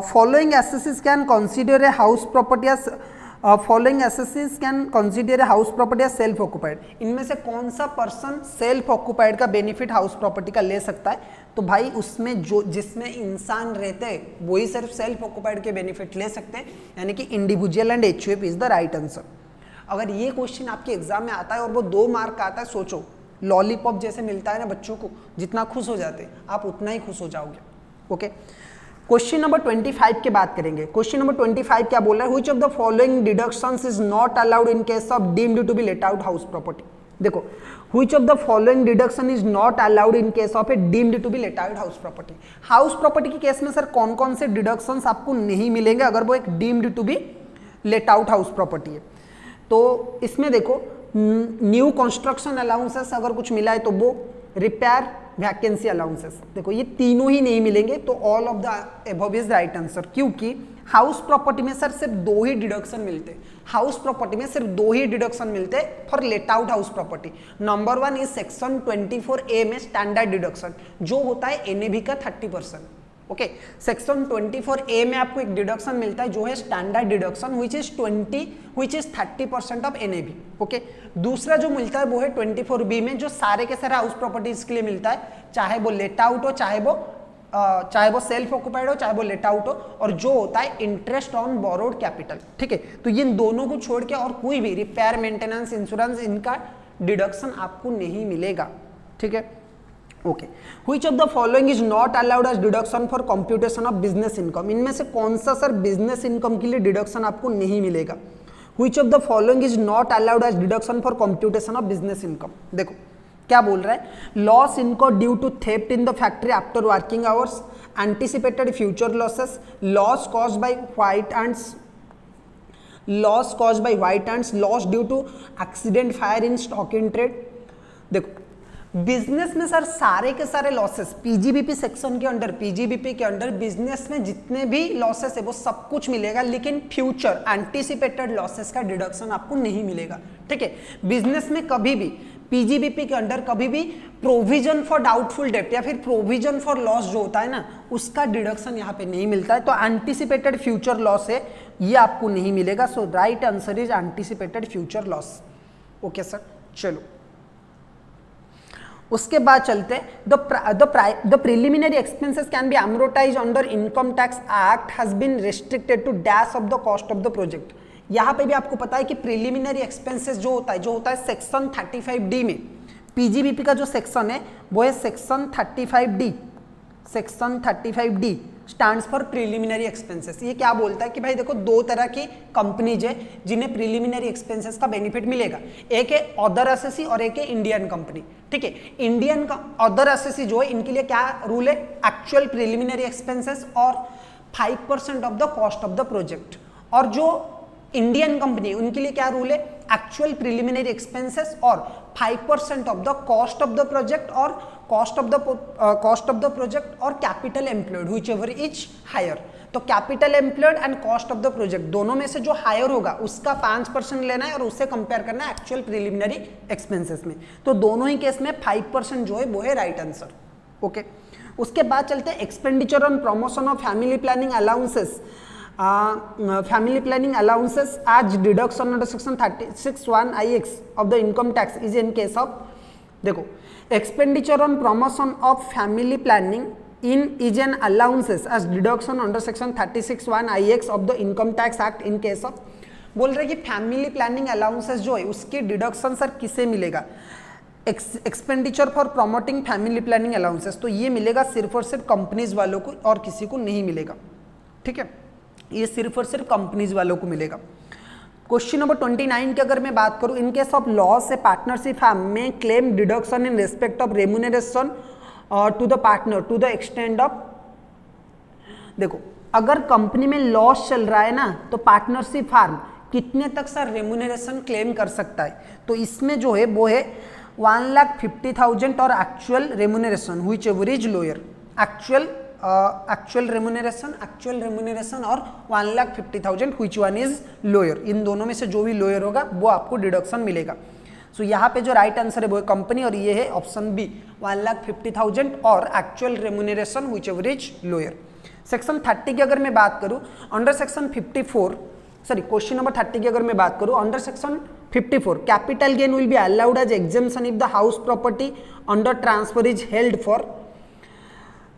Following assessees can consider a house property as following assessees can consider a house property as self occupied. इनमें से कौन सा पर्सन सेल्फ ऑक्युपाइड का benefit house property का ले सकता है? तो भाई उसमें जो जिसमें इंसान रहते हैं वही सिर्फ सेल्फ ऑक्युपाइड के बेनिफिट ले सकते हैं, यानी कि individual and HUF is the right answer. अगर ये क्वेश्चन आपके एग्जाम में आता है और वो 2 मार्क का आता है, सोचो लॉलीपॉप जैसे मिलता है ना बच्चों को, जितना खुश हो जाते हैं आप उतना ही खुश हो जाओगे, ओके। क्वेश्चन नंबर 25 की बात करेंगे। क्वेश्चन नंबर 25 क्या बोल रहा है? Which of the following deductions is not allowed in case of deemed to be let out house property. देखो which of the following deduction is not allowed in case of a deemed to be let out house property. House property के case में sir कौन कौन से deductions आपको नहीं मिलेंगे अगर वो एक deemed to be let out house property है? तो इसमें देखो न्यू कंस्ट्रक्शन अलाउंसेस अगर कुछ मिला है तो वो, रिपेयर, वैकेंसी अलाउंसेस, देखो ये तीनों ही नहीं मिलेंगे। तो all of the above is right answer, क्योंकि हाउस प्रॉपर्टी में सर सिर्फ 2 ही डिडक्शन मिलते हैं। हाउस प्रॉपर्टी में सिर्फ 2 ही डिडक्शन मिलते हैं for late out house property. Number 1 is section 24A में स्टैंडर्ड डिडक्शन जो होता है एनएबी का 30%, ओके। सेक्शन 24A में आपको एक डिडक्शन मिलता है जो है standard deduction which is 30% of NAB, okay. दूसरा जो मिलता है वो है 24B में जो सारे के सारे हाउस प्रॉपर्टीज के लिए मिलता है, चाहे वो लेट आउट हो चाहे वो चाहे वो सेल्फ ऑक्युपाइड हो चाहे वो लेट आउट हो, और जो होता है इंटरेस्ट ऑन बोरोड कैपिटल। ठीक है, तो ये इन दोनों को छोड़ के और कोई भी रिपेयर, मेंटेनेंस, इंश्योरेंस, इनका डिडक्शन आपको नहीं मिलेगा। ठीक है, okay. Which of the following is not allowed as deduction for computation of business income, इनमें से कौन सा सर बिजनेस इनकम के लिए डिडक्शन आपको नहीं मिलेगा? Which of the following is not allowed as deduction for computation of business income. देखो क्या बोल रहा है, loss income due to theft in the factory after working hours, anticipated future losses, loss caused by white ants, loss caused by white ants, loss due to accident, fire in stock in trade. देखो business में sir सारे के सारे losses PGBP section के under, PGBP के under business में जितने भी लॉसेस है वो सब कुछ मिलेगा, लेकिन फ्यूचर एंटिसिपेटेड लॉसेस का डिडक्शन आपको नहीं मिलेगा। ठीक है, बिजनेस में कभी भी पीजीबीपी के अंडर कभी भी प्रोविजन फॉर डाउटफुल डेप्ट या फिर प्रोविजन फॉर लॉस जो होता है ना, उसका डिडक्शन यहाँ पे नहीं मिलता है। तो एंटिसिपेटेड फ्यूचर लॉस है, ये आपको नहीं मिलेगा। So right answer is anticipated future loss. Okay sir, चलो उसके बाद चलते हैं, the preliminary expenses can be amortised under income tax act has been restricted to dash of the cost of the project. यहाँ पे भी आपको पता है कि प्रिलिमिनरी एक्सपेंसेस जो होता है सेक्शन 35D में, पीजीबीपी का जो सेक्शन है वो है section 35D। Section 35D stands for preliminary expenses. ये क्या बोलता है कि भाई देखो दो तरह की कंपनीज है जिन्हें प्रिलिमिनरी एक्सपेंसेस का बेनिफिट मिलेगा, एक है अदर एसएससी और एक है इंडियन कंपनी। ठीक है, इंडियन अदर एसएससी जो है इनके लिए क्या रूल है, एक्चुअल प्रिलिमिनरी एक्सपेंसेस और 5% of the cost of the project. और जो इंडियन कंपनी उनके लिए क्या रूल है, एक्चुअल प्रिलिमिनरी एक्सपेंसेस और 5% of the cost of the project और कॉस्ट ऑफ द प्रोजेक्ट और capital employed whichever is higher. तो capital employed and cost of the project दोनों में से जो हायर होगा उसका 5% लेना है और उससे कंपेयर करना है एक्चुअल प्रिलिमिनरी एक्सपेंसेस में। तो दोनों ही केस में 5% जो है वो है राइट आंसर। ओके, उसके बाद चलते हैं expenditure on promotion of family planning allowances, family planning allowances as deduction under section 36(1)(ix) of the income tax is in case of, देखो expenditure on promotion of family planning in is an allowances as deduction under section 36(1)(ix) of the income tax act in case of, बोल रहे कि family planning allowances जो है उसके deduction sir किसे मिलेगा, expenditure for promoting family planning allowances. तो ये मिलेगा सिर्फ और सिर्फ कंपनीज वालों को और किसी को नहीं मिलेगा। ठीक है, ये सिर्फ और सिर्फ कंपनीज वालों को मिलेगा। क्वेश्चन नंबर 29 की अगर मैं बात करूं, in case of loss a partnership firm में claim deduction in respect of remuneration to the partner to the extend of, देखो अगर कंपनी में लॉस चल रहा है ना तो पार्टनरशिप फर्म कितने तक सर रेम्यूनरेशन क्लेम कर सकता है, तो इसमें जो है वो है 1,50,000 और actual remuneration whichever is lower, actual remuneration और 1,50,000 व्हिच वन इज लोअर, इन दोनों में से जो भी लोअर होगा वो आपको डिडक्शन मिलेगा। सो यहाँ पे जो राइट आंसर है वो है कंपनी और ये है ऑप्शन बी 1,50,000 और actual remuneration whichever is lower. Section 30 की अगर मैं बात करूँ, under section 54, sorry question number 30 की अगर मैं बात करूँ, under section 54 capital gain will be allowed as exemption if the house property under transfer is held for,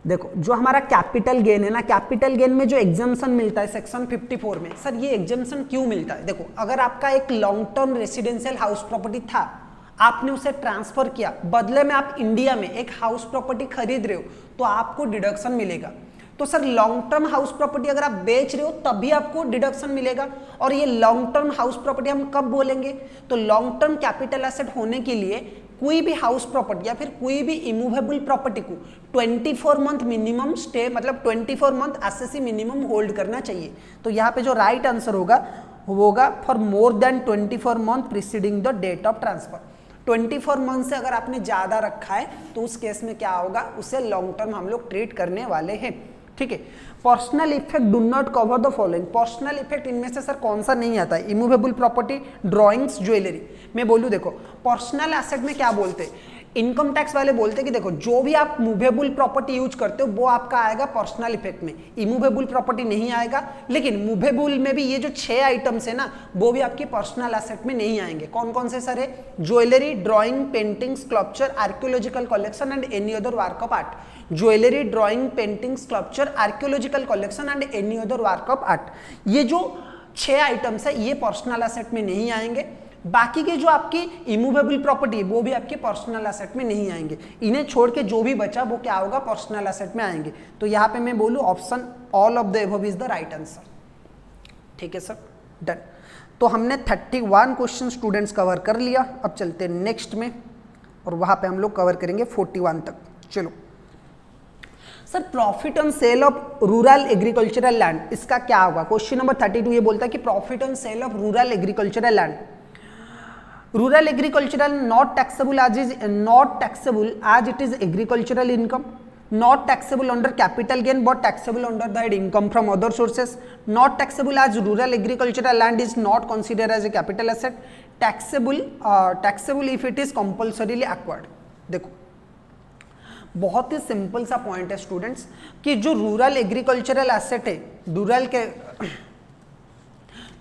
देखो जो हमारा कैपिटल गेन है ना, कैपिटल गेन में जो एग्जेम्पशन मिलता है सेक्शन 54 में, सर ये एग्जेम्पशन क्यों मिलता है, देखो अगर आपका एक long term residential house property था, आपने उसे ट्रांसफर किया, बदले में आप इंडिया में एक हाउस प्रॉपर्टी खरीद रहे हो तो आपको डिडक्शन मिलेगा। तो sir long term house property अगर आप बेच रहे हो तभी आपको डिडक्शन मिलेगा, और ये लॉन्ग टर्म हाउस प्रॉपर्टी हम कब बोलेंगे, तो लॉन्ग टर्म कैपिटल एसेट होने के लिए कोई भी हाउस प्रॉपर्टी या फिर कोई भी इमूवेबल प्रॉपर्टी को 24 मंथ मिनिमम स्टे, मतलब 24 मंथ एसएससी मिनिमम होल्ड करना चाहिए। तो यहाँ पे जो राइट आंसर होगा वो होगा for more than 24 month preceding the date of transfer. 24 month से अगर आपने ज्यादा रखा है तो उस केस में क्या होगा, उसे लॉन्ग टर्म हम लोग ट्रीट करने वाले हैं। ठीक है, personal effect do not cover the following, personal effect इनमें से सर कौन सा नहीं आता है, इमूवेबल प्रॉपर्टी, ड्रॉइंग्स, ज्वेलरी। मैं बोलूं देखो पर्सनल एसेट में क्या बोलते हैं, इनकम टैक्स वाले बोलते हैं कि देखो जो भी आप मूवेबल प्रॉपर्टी यूज करते हो वो आपका आएगा पर्सनल इफेक्ट में, इमूवेबल प्रॉपर्टी नहीं आएगा। लेकिन मूवेबल में भी ये जो 6 आइटम्स है ना वो भी आपकी पर्सनल एसेट में नहीं आएंगे। कौन कौन से सर है? Jewellery, drawing, painting, sculpture, archaeological collection and any other work of art. Jewellery, drawing, painting, sculpture, archaeological collection and any other work of art, ये जो 6 आइटम्स है ये पर्सनल एसेट में नहीं आएंगे। बाकी के जो आपकी इमूवेबल प्रॉपर्टी है वो भी आपके पर्सनल एसेट में नहीं आएंगे। इन्हें छोड़ के जो भी बचा वो क्या होगा? पर्सनल एसेट में आएंगे। तो यहाँ पे मैं बोलूँ option all of the above is the right answer. ठीक है सर, डन। तो हमने 31 क्वेश्चन स्टूडेंट्स कवर कर लिया। अब चलते हैं नेक्स्ट में और वहाँ पे हम लोग कवर करेंगे 41 तक। चलो sir, profit on sale of rural agricultural land, इसका क्या होगा? क्वेश्चन नंबर 32 ये बोलता है कि profit on sale of rural agricultural land, rural agricultural not taxable as it is agricultural income, not taxable under capital gain but taxable under the income from other sources, not taxable as rural agricultural land is not considered as a capital asset, taxable if it is compulsorily acquired। देखो बहुत ही simple सा point है students कि जो rural agricultural asset है,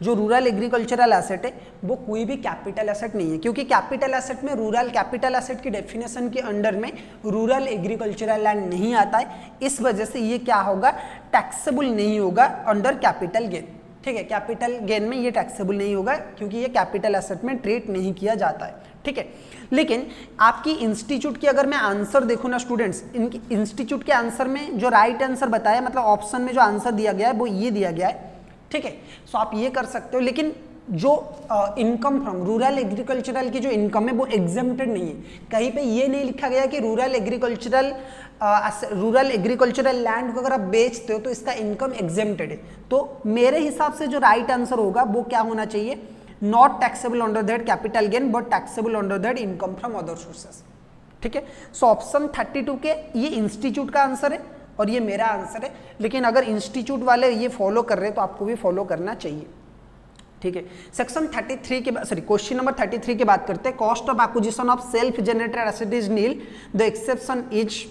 जो rural agricultural asset है वो कोई भी कैपिटल एसेट नहीं है, क्योंकि कैपिटल एसेट में रूरल कैपिटल एसेट की डेफिनेशन के अंडर में रूरल एग्रीकल्चरल लैंड नहीं आता है। इस वजह से ये क्या होगा? टैक्सेबल नहीं होगा अंडर कैपिटल गेन। ठीक है, कैपिटल गेन में ये टैक्सेबल नहीं होगा क्योंकि ये कैपिटल एसेट में ट्रीट नहीं किया जाता है। ठीक है, लेकिन आपकी इंस्टीट्यूट की अगर मैं आंसर देखूँ ना स्टूडेंट्स, इनकी इंस्टीट्यूट के आंसर में जो राइट आंसर बताया, मतलब ऑप्शन में जो आंसर दिया गया है वो ये दिया गया है। ठीक है, सो आप ये कर सकते हो। लेकिन जो इनकम फ्रॉम रूरल एग्रीकल्चरल की जो इनकम है वो एग्जेम्प्टेड नहीं है। कहीं पे ये नहीं लिखा गया कि रूरल एग्रीकल्चरल लैंड को अगर आप बेचते हो तो इसका इनकम एग्जेम्प्टेड है। तो मेरे हिसाब से जो राइट आंसर होगा वो क्या होना चाहिए? Not taxable under that capital gain but taxable under that income from other sources. ठीक है, सो ऑप्शन 32 के ये इंस्टीट्यूट का आंसर है और ये मेरा आंसर है। लेकिन अगर इंस्टीट्यूट वाले ये फॉलो कर रहे हैं तो आपको भी फॉलो करना चाहिए। ठीक है, सेक्शन 33 के सॉरी क्वेश्चन नंबर 33 की बात करते हैं। Cost of acquisition of self generated asset is nil, the exception is,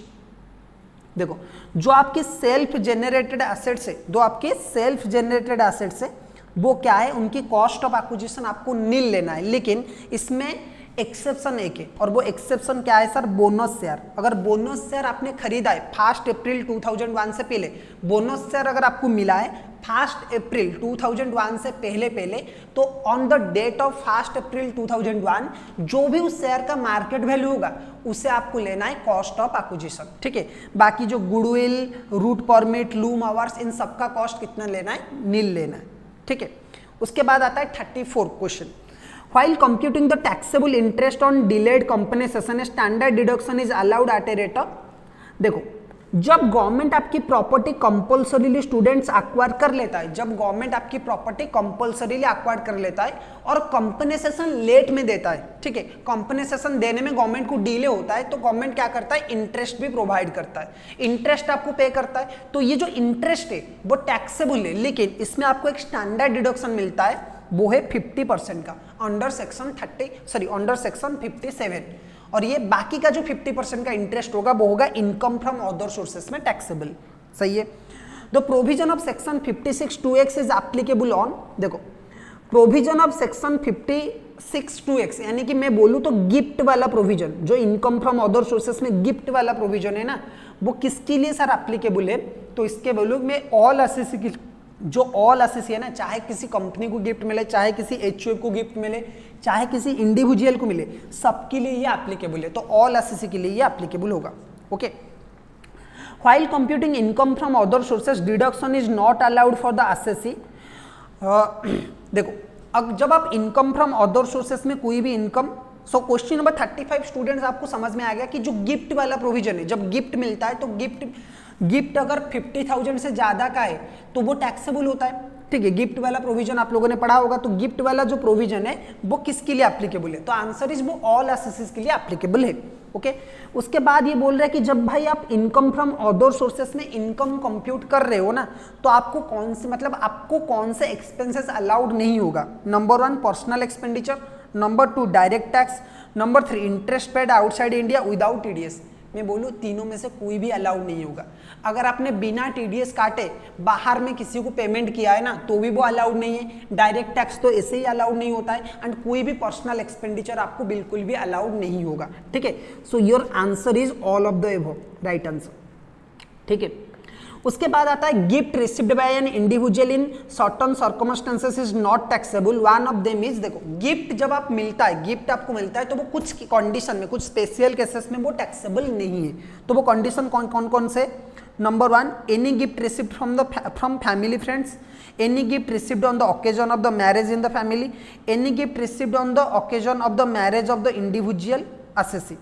देखो जो आपके सेल्फ जनरेटेड एसेट्स है, जो आपके सेल्फ जनरेटेड एसेट्स है वो क्या है? उनकी कॉस्ट ऑफ एक्विजिशन आपको नील लेना है। लेकिन इसमें एक्सेप्शन एक है और वो एक्सेप्शन क्या है सर? Bonus share. अगर बोनस शेयर आपने खरीदा है 1 अप्रैल 2001 से पहले, बोनस शेयर अगर आपको मिला है 1 अप्रैल 2001 से पहले तो ऑन द डेट ऑफ 1 अप्रैल 2001 जो भी उस शेयर का मार्केट वैल्यू होगा उसे आपको लेना है कॉस्ट ऑफ एक्विजिशन। ठीक है, बाकी जो goodwill, route permit, loom hours, इन सबका कॉस्ट कितना लेना है? नील लेना है। ठीक है, उसके बाद आता है 34 question. While computing the taxable interest on delayed compensation, a standard deduction is allowed at a rate of, देखो जब गवर्नमेंट आपकी प्रॉपर्टी कंपल्सरीली स्टूडेंट्स एक्वायर कर लेता है, जब गवर्नमेंट आपकी प्रॉपर्टी कंपल्सरीली एक्वायर कर लेता है और कंपनसेशन लेट में देता है, ठीक है, कंपनसेशन देने में गवर्नमेंट को डिले होता है तो गवर्नमेंट क्या करता है? इंटरेस्ट भी प्रोवाइड करता है, इंटरेस्ट आपको पे करता है। तो ये जो इंटरेस्ट है वो टैक्सेबल है, लेकिन इसमें आपको एक स्टैंडर्ड डिडक्शन मिलता है, वो है 50% का अंडर सेक्शन 57। और ये बाकी का जो 50% का इंटरेस्ट होगा वो होगा इनकम फ्रॉम अदर सोर्सेस में टैक्सेबल। सही है। The provision of section 56(2)(x) is applicable on, देखो प्रोविजन ऑफ सेक्शन 56(2)(x) यानी कि मैं बोलूं तो गिफ्ट वाला प्रोविजन, जो इनकम फ्रॉम अदर सोर्सेस में गिफ्ट वाला प्रोविजन है ना, वो किसके लिए सर एप्लीकेबल है? तो इसके बोलूं मैं ऑल एसएससी की, जो ऑल एसएससी है ना, चाहे किसी कंपनी को गिफ्ट मिले, चाहे किसी एचयूएफ को गिफ्ट मिले, चाहे किसी इंडिविजुअल को मिले, सबके लिए ये एप्लीकेबल है। तो ऑल एसएससी के लिए ये एप्लीकेबल होगा। Okay, while computing income from other sources deduction is not allowed for the assessee. देखो अब जब आप इनकम फ्रॉम अदर सोर्सेस में कोई भी income, so question number 35 students आपको समझ में आ गया कि जो गिफ्ट वाला प्रोविजन है, जब गिफ्ट मिलता है तो गिफ्ट अगर 50,000 से ज्यादा का है तो वो टैक्सेबल होता है। ठीक है, गिफ्ट वाला प्रोविजन आप लोगों ने पढ़ा होगा, तो गिफ्ट वाला जो प्रोविजन है वो किसके लिए एप्लीकेबल है? तो आंसर इज वो ऑल एसएससी के लिए एप्लीकेबल है। ओके, उसके बाद ये बोल रहा है कि जब भाई आप इनकम फ्रॉम अदर सोर्सेस में इनकम कंप्यूट कर रहे हो ना, तो आपको कौन से, मतलब आपको कौन से एक्सपेंसेस अलाउड नहीं होगा? Number 1 personal expenditure, number 2 direct tax, number 3 interest paid outside India without TDS. मैं बोलूँ तीनों में से कोई भी अलाउड नहीं होगा। अगर आपने बिना टीडीएस काटे बाहर में किसी को पेमेंट किया है ना तो भी वो अलाउड नहीं है। डायरेक्ट टैक्स तो ऐसे ही अलाउड नहीं होता है एंड कोई भी पर्सनल एक्सपेंडिचर आपको बिल्कुल भी अलाउड नहीं होगा। ठीक है, so your answer is all of the above, right answer. ठीक है, उसके बाद आता है gift received by an individual in certain circumstances is not taxable. One of them is, देखो गिफ्ट जब आप मिलता है, गिफ्ट आपको मिलता है तो वो कुछ कंडीशन में, कुछ स्पेशल केसेस में वो टैक्सेबल नहीं है। तो वो कंडीशन कौन कौन से? Number 1, any gift received from family friends, any gift received on the occasion of the marriage in the family, any gift received on the occasion of the marriage of the individual assessee.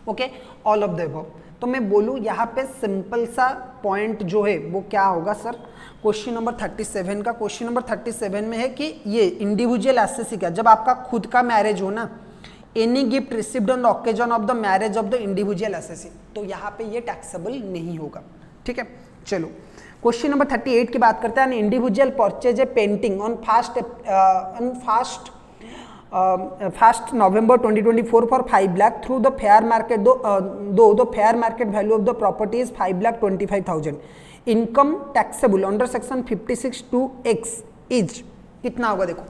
Okay, all of the above. तो मैं बोलूँ यहाँ पे simple सा point जो है वो क्या होगा सर? क्वेश्चन नंबर 37 का, क्वेश्चन नंबर 37 में है कि ये इंडिविजुअल एसेसी का, जब आपका खुद का मैरिज हो ना, any gift received on the occasion of the marriage of the individual एसेसी, तो यहाँ पे ये टैक्सेबल नहीं होगा। ठीक है, चलो क्वेश्चन नंबर 38 की बात करते हैं। Individual purchase a painting on first November 2024 for 5 lakh through the fair market, though the fair market value of the property is 5,25,000. Income taxable under section 56 to X is कितना होगा? देखो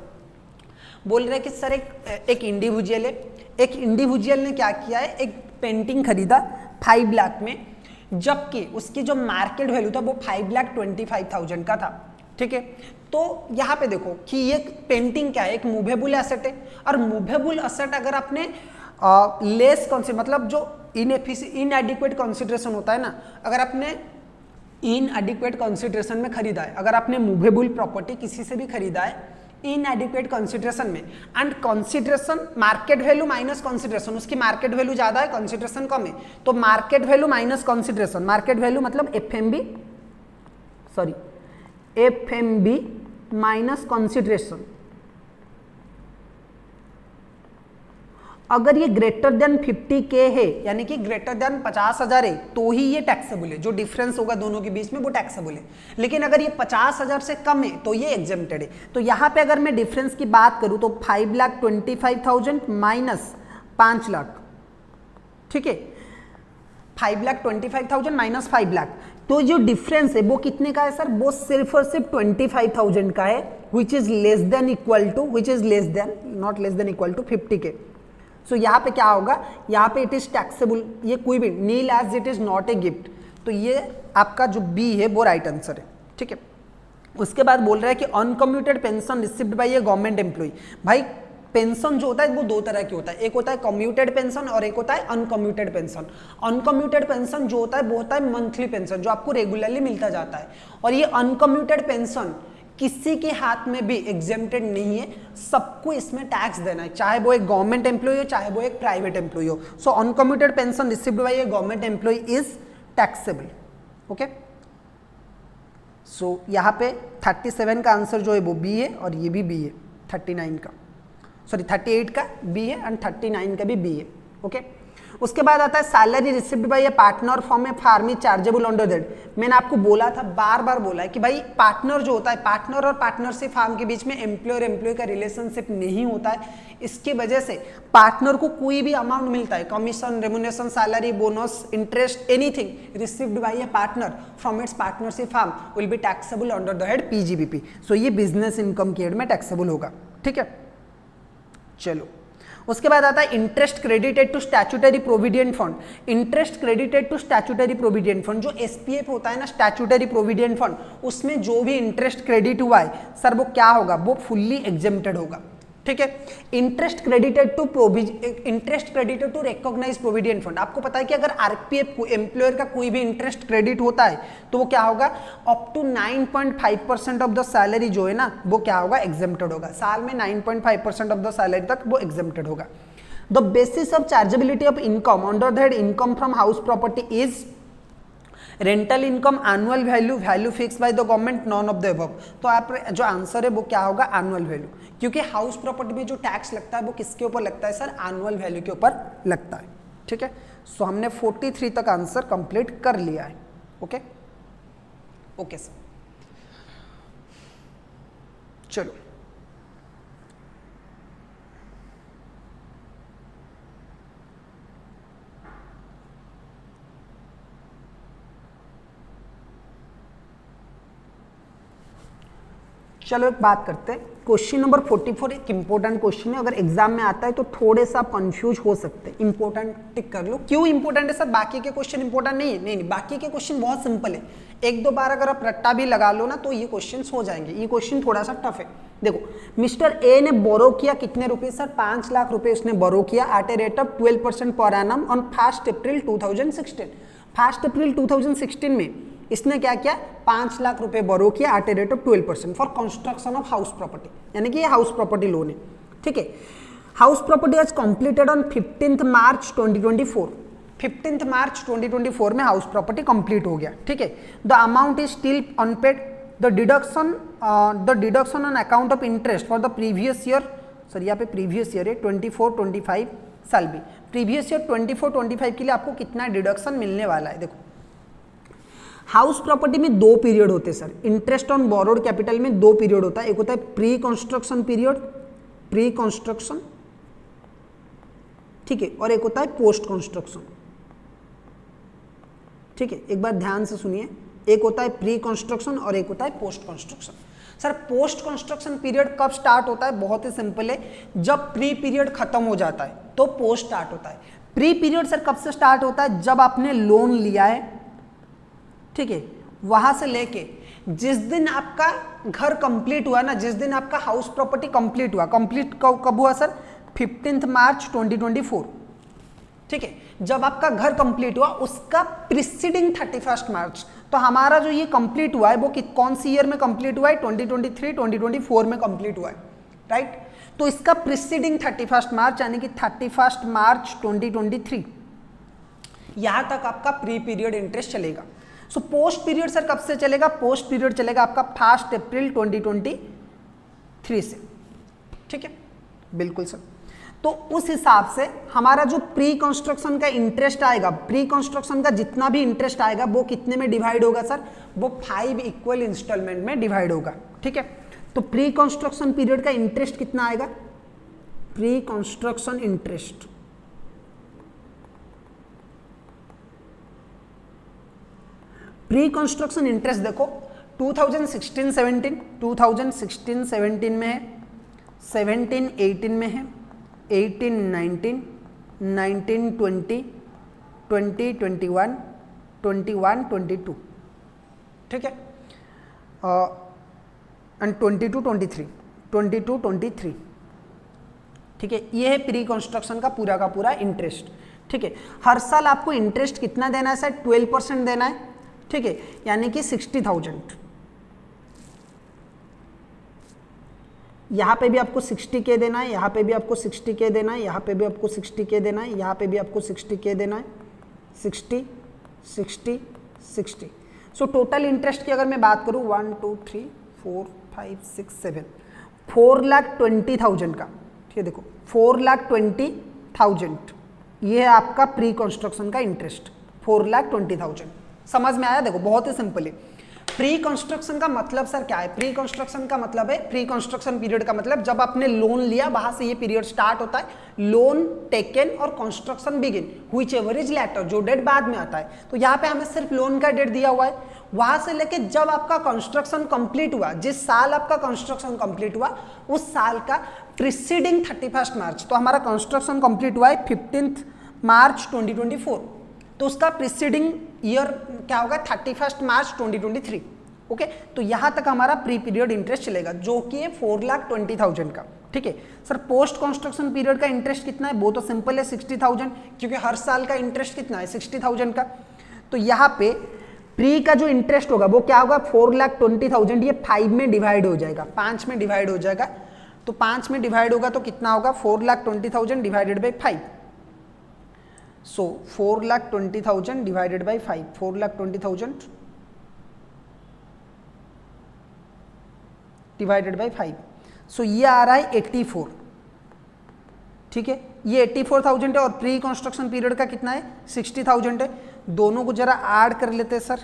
बोल रहे हैं कि सर एक इंडिविजुअल है, एक इंडिविजुअल ने क्या किया है, एक पेंटिंग खरीदा 5 लाख में, जबकि उसकी जो मार्केट वैल्यू था वो 5,25,000 का था। ठीक है, तो यहाँ पे देखो कि ये पेंटिंग क्या है, एक मूवेबल एसेट है, और मूवेबल एसेट अगर आपने लेस मतलब जो इनएडिक्वेट कंसिडरेशन होता है ना, अगर आपने इनएडिक्वेट कंसिडरेशन में खरीदा है, अगर आपने मूवेबल प्रॉपर्टी किसी से भी खरीदा है इनएडिक्वेट कंसिडरेशन में, and consideration market value minus consideration, उसकी मार्केट वैल्यू ज्यादा है, कंसिडरेशन कम है, तो market value minus consideration, market value मतलब एफएमबी माइनस कंसिडरेशन, अगर ये ग्रेटर देन 50K है, यानी कि ग्रेटर देन 50,000 है, तो ही ये टैक्सेबल है। जो डिफरेंस होगा दोनों के बीच में वो टैक्सेबल है। लेकिन अगर ये 50,000 से कम है तो ये एग्जेम्प्टेड है। तो यहाँ पे अगर मैं डिफरेंस की बात करूँ तो 5,25,000 माइनस 5 लाख, ठीक है, 5,25,000 माइनस 5 लाख, तो जो डिफरेंस है वो कितने का है सर? वो सिर्फ और सिर्फ 25,000 का है, which is less than equal to, which is less than, not less than equal to 50K। So यहाँ पे क्या होगा? यहाँ पे इट इज टैक्सेबल, ये कोई भी nil as it is not a gift, तो ये आपका जो बी है वो राइट आंसर है। ठीक है, उसके बाद बोल रहा है कि uncommuted pension received by a government employee. भाई पेंशन जो होता है वो दो तरह की होता है, एक होता है कम्यूटेड पेंशन और एक होता है अनकम्यूटेड पेंशन। अनकम्यूटेड पेंशन जो होता है वो होता है मंथली पेंशन, जो आपको रेगुलरली मिलता जाता है, और ये अनकम्यूटेड पेंशन किसी के हाथ में भी एग्जेम्प्टेड नहीं है, सबको इसमें टैक्स देना है, चाहे वो एक गवर्नमेंट एम्प्लॉय हो चाहे वो एक प्राइवेट एम्प्लॉय हो। So uncommuted pension received by a government employee is taxable. Okay, so यहाँ पे 37 का आंसर जो है वो बी है, और ये भी बी है, 39 का, सॉरी 38 का बी है एंड 39 का भी बी है। ओके, उसके बाद आता है salary received by a partner from a firm is chargeable under that. मैंने आपको बोला था, बार बार बोला है कि भाई पार्टनर जो होता है, पार्टनर और पार्टनरशिप फार्म के बीच में एम्प्लॉयर एम्प्लॉय का रिलेशनशिप नहीं होता है। इसकी वजह से पार्टनर को कोई भी अमाउंट मिलता है, commission, remuneration, salary, bonus, interest, anything received by a partner from its partnership firm will be taxable under the head PGBP. So ये बिजनेस इनकम के हेड में टैक्सेबल होगा। ठीक है, चलो उसके बाद आता है interest credited to statutory provident fund. Interest credited to statutory provident fund, जो एसपीएफ होता है ना, स्टैट्यूटरी प्रोविडेंट फंड, उसमें जो भी इंटरेस्ट क्रेडिट हुआ है सर वो क्या होगा? वो फुल्ली एग्जेम्प्टेड होगा। ठीक है, interest credited to recognise provident fund, आपको पता है कि अगर आरपीएफ को एम्प्लॉयर का कोई भी इंटरेस्ट क्रेडिट होता है तो वो क्या होगा? Up to 9.5% of the salary जो है ना वो क्या होगा? एग्जेम्प्टेड होगा। साल में 9.5% ऑफ द सैलरी तक वो एग्जेम्प्टेड होगा। The basis of chargeability of income under that income from house property is rental income, annual value, value fix by the government, non of the above. तो आप जो answer है वो क्या होगा? एनुअल वैल्यू, क्योंकि हाउस प्रॉपर्टी में जो टैक्स लगता है वो किसके ऊपर लगता है सर? एनुअल वैल्यू के ऊपर लगता है। ठीक है, सो हमने 43 तक आंसर कंप्लीट कर लिया है। ओके ओके सर, चलो चलो एक बात करते हैं, क्वेश्चन नंबर 44 एक इंपॉर्टेंट क्वेश्चन है, अगर एग्जाम में आता है तो थोड़े सा कंफ्यूज हो सकते हैं। इंपॉर्टेंट टिक कर लो। क्यों इंपॉर्टेंट है सर? बाकी के क्वेश्चन इंपॉर्टेंट नहीं है? नहीं, बाकी के क्वेश्चन बहुत सिंपल है, एक दो बार अगर आप रट्टा भी लगा लो ना तो ये क्वेश्चन हो जाएंगे। ये क्वेश्चन थोड़ा सा टफ है। देखो, मिस्टर ए ने बोरो किया कितने रुपए सर? 5 लाख रुपए उसने बोरो किया at a rate of 12% per annum on 1 अप्रैल 2016। 1 अप्रैल 2016 में इसने क्या किया? 5 लाख रुपए बोरो किया at a rate of 12% for construction of house property, यानी कि ये हाउस प्रॉपर्टी लोन है। ठीक है, house property was completed on 15 मार्च 2024। 15 मार्च 2024 में हाउस प्रॉपर्टी कंप्लीट हो गया। ठीक है, the amount is still unpaid, the deduction on account of interest for the previous year, sir यहाँ पे प्रीवियस ईयर है 24-25 साल भी, प्रीवियस ईयर 24-25 के लिए आपको कितना डिडक्शन मिलने वाला है? देखो, हाउस प्रॉपर्टी में 2 पीरियड होते हैं sir, interest on borrowed capital में 2 पीरियड होता है। एक होता है pre construction period, pre construction, ठीक है, और एक होता है पोस्ट कंस्ट्रक्शन। ठीक है, एक बार ध्यान से सुनिए, एक होता है प्री कंस्ट्रक्शन और एक होता है post construction. Sir post construction period कब स्टार्ट होता है? बहुत ही सिंपल है, जब प्री पीरियड खत्म हो जाता है तो पोस्ट स्टार्ट होता है। प्री पीरियड सर कब से स्टार्ट होता है? जब आपने लोन लिया है, ठीक है, वहां से लेके जिस दिन आपका घर कंप्लीट हुआ ना, जिस दिन आपका हाउस प्रॉपर्टी कंप्लीट हुआ, कंप्लीट कब हुआ सर? 15 मार्च 2024। ठीक है, जब आपका घर कंप्लीट हुआ उसका प्रीसीडिंग 31 मार्च। तो हमारा जो ये कंप्लीट हुआ है वो कौन सी ईयर में कंप्लीट हुआ है? 2023-2024 में कंप्लीट हुआ है, राइट। तो इसका प्रीसीडिंग 31 मार्च यानी कि 31 मार्च 2023, यहां तक आपका प्री पीरियड इंटरेस्ट चलेगा। सो पोस्ट पीरियड सर कब से चलेगा? पोस्ट पीरियड चलेगा आपका 1 अप्रैल 2023 से। ठीक है, बिल्कुल सर। तो उस हिसाब से हमारा जो प्री कंस्ट्रक्शन का इंटरेस्ट आएगा, प्री कंस्ट्रक्शन का जितना भी इंटरेस्ट आएगा वो कितने में डिवाइड होगा सर? वो 5 इक्वल इंस्टॉलमेंट में डिवाइड होगा। ठीक है, तो प्री कंस्ट्रक्शन पीरियड का इंटरेस्ट कितना आएगा? Pre construction interest, pre construction interest देखो 2016-17, 2016-17 में है, 17-18 में है, 18-19, 19-20, 20-21, 21-22, ठीक है, एंड 22-23, 22-23, ठीक है। ये है प्री कंस्ट्रक्शन का पूरा इंटरेस्ट। ठीक है, हर साल आपको इंटरेस्ट कितना देना है सर? 12% देना है। ठीक है, यानी कि 60,000। यहाँ पे भी आपको 60K देना है, यहाँ पे भी आपको 60K देना है, यहाँ पे भी आपको 60K देना है, यहाँ पे भी आपको 60K देना है, 60, 60, 60। सो टोटल इंटरेस्ट की अगर मैं बात करूँ 1, 2, 3, 4, 5, 6, 7, 4,20,000 का। ठीक है, देखो 4,20,000 ये है आपका प्री कंस्ट्रक्शन का इंटरेस्ट, 4,20,000। समझ में आया? देखो बहुत ही सिंपल है। प्री कंस्ट्रक्शन का मतलब सर क्या है? प्री कंस्ट्रक्शन का मतलब है, प्री कंस्ट्रक्शन पीरियड का मतलब जब आपने लोन लिया वहां से ये पीरियड स्टार्ट होता है, लोन टेकन और construction begin whichever is later, जो डेट बाद में आता है। तो यहाँ पे हमें सिर्फ लोन का डेट दिया हुआ है, वहां से लेके जब आपका कंस्ट्रक्शन कंप्लीट हुआ, जिस साल आपका कंस्ट्रक्शन कंप्लीट हुआ उस साल का प्रीसीडिंग 31 मार्च। तो हमारा कंस्ट्रक्शन कंप्लीट हुआ है 15 मार्च 2024, तो उसका प्रीसीडिंग ईयर क्या होगा? 31 मार्च 2023। ओके, तो यहां तक हमारा प्री पीरियड इंटरेस्ट चलेगा जो कि है 4,20,000 का। ठीक है सर, पोस्ट कंस्ट्रक्शन पीरियड का इंटरेस्ट कितना है? वो तो सिंपल है 60,000, क्योंकि हर साल का इंटरेस्ट कितना है? 60,000 का। तो यहाँ पे प्री का जो इंटरेस्ट होगा वो क्या होगा? 4,20,000, ये 5 में डिवाइड हो जाएगा, 5 में डिवाइड हो जाएगा। तो 5 में डिवाइड होगा तो कितना होगा? 4,20,000 divided by 5। So 4,20,000 divided by 5, 4,20,000 divided by 5। So ये आ रहा है 84। ठीक है, ये 84,000 है और प्री कंस्ट्रक्शन पीरियड का कितना है? 60,000 है। दोनों को जरा ऐड कर लेते हैं सर।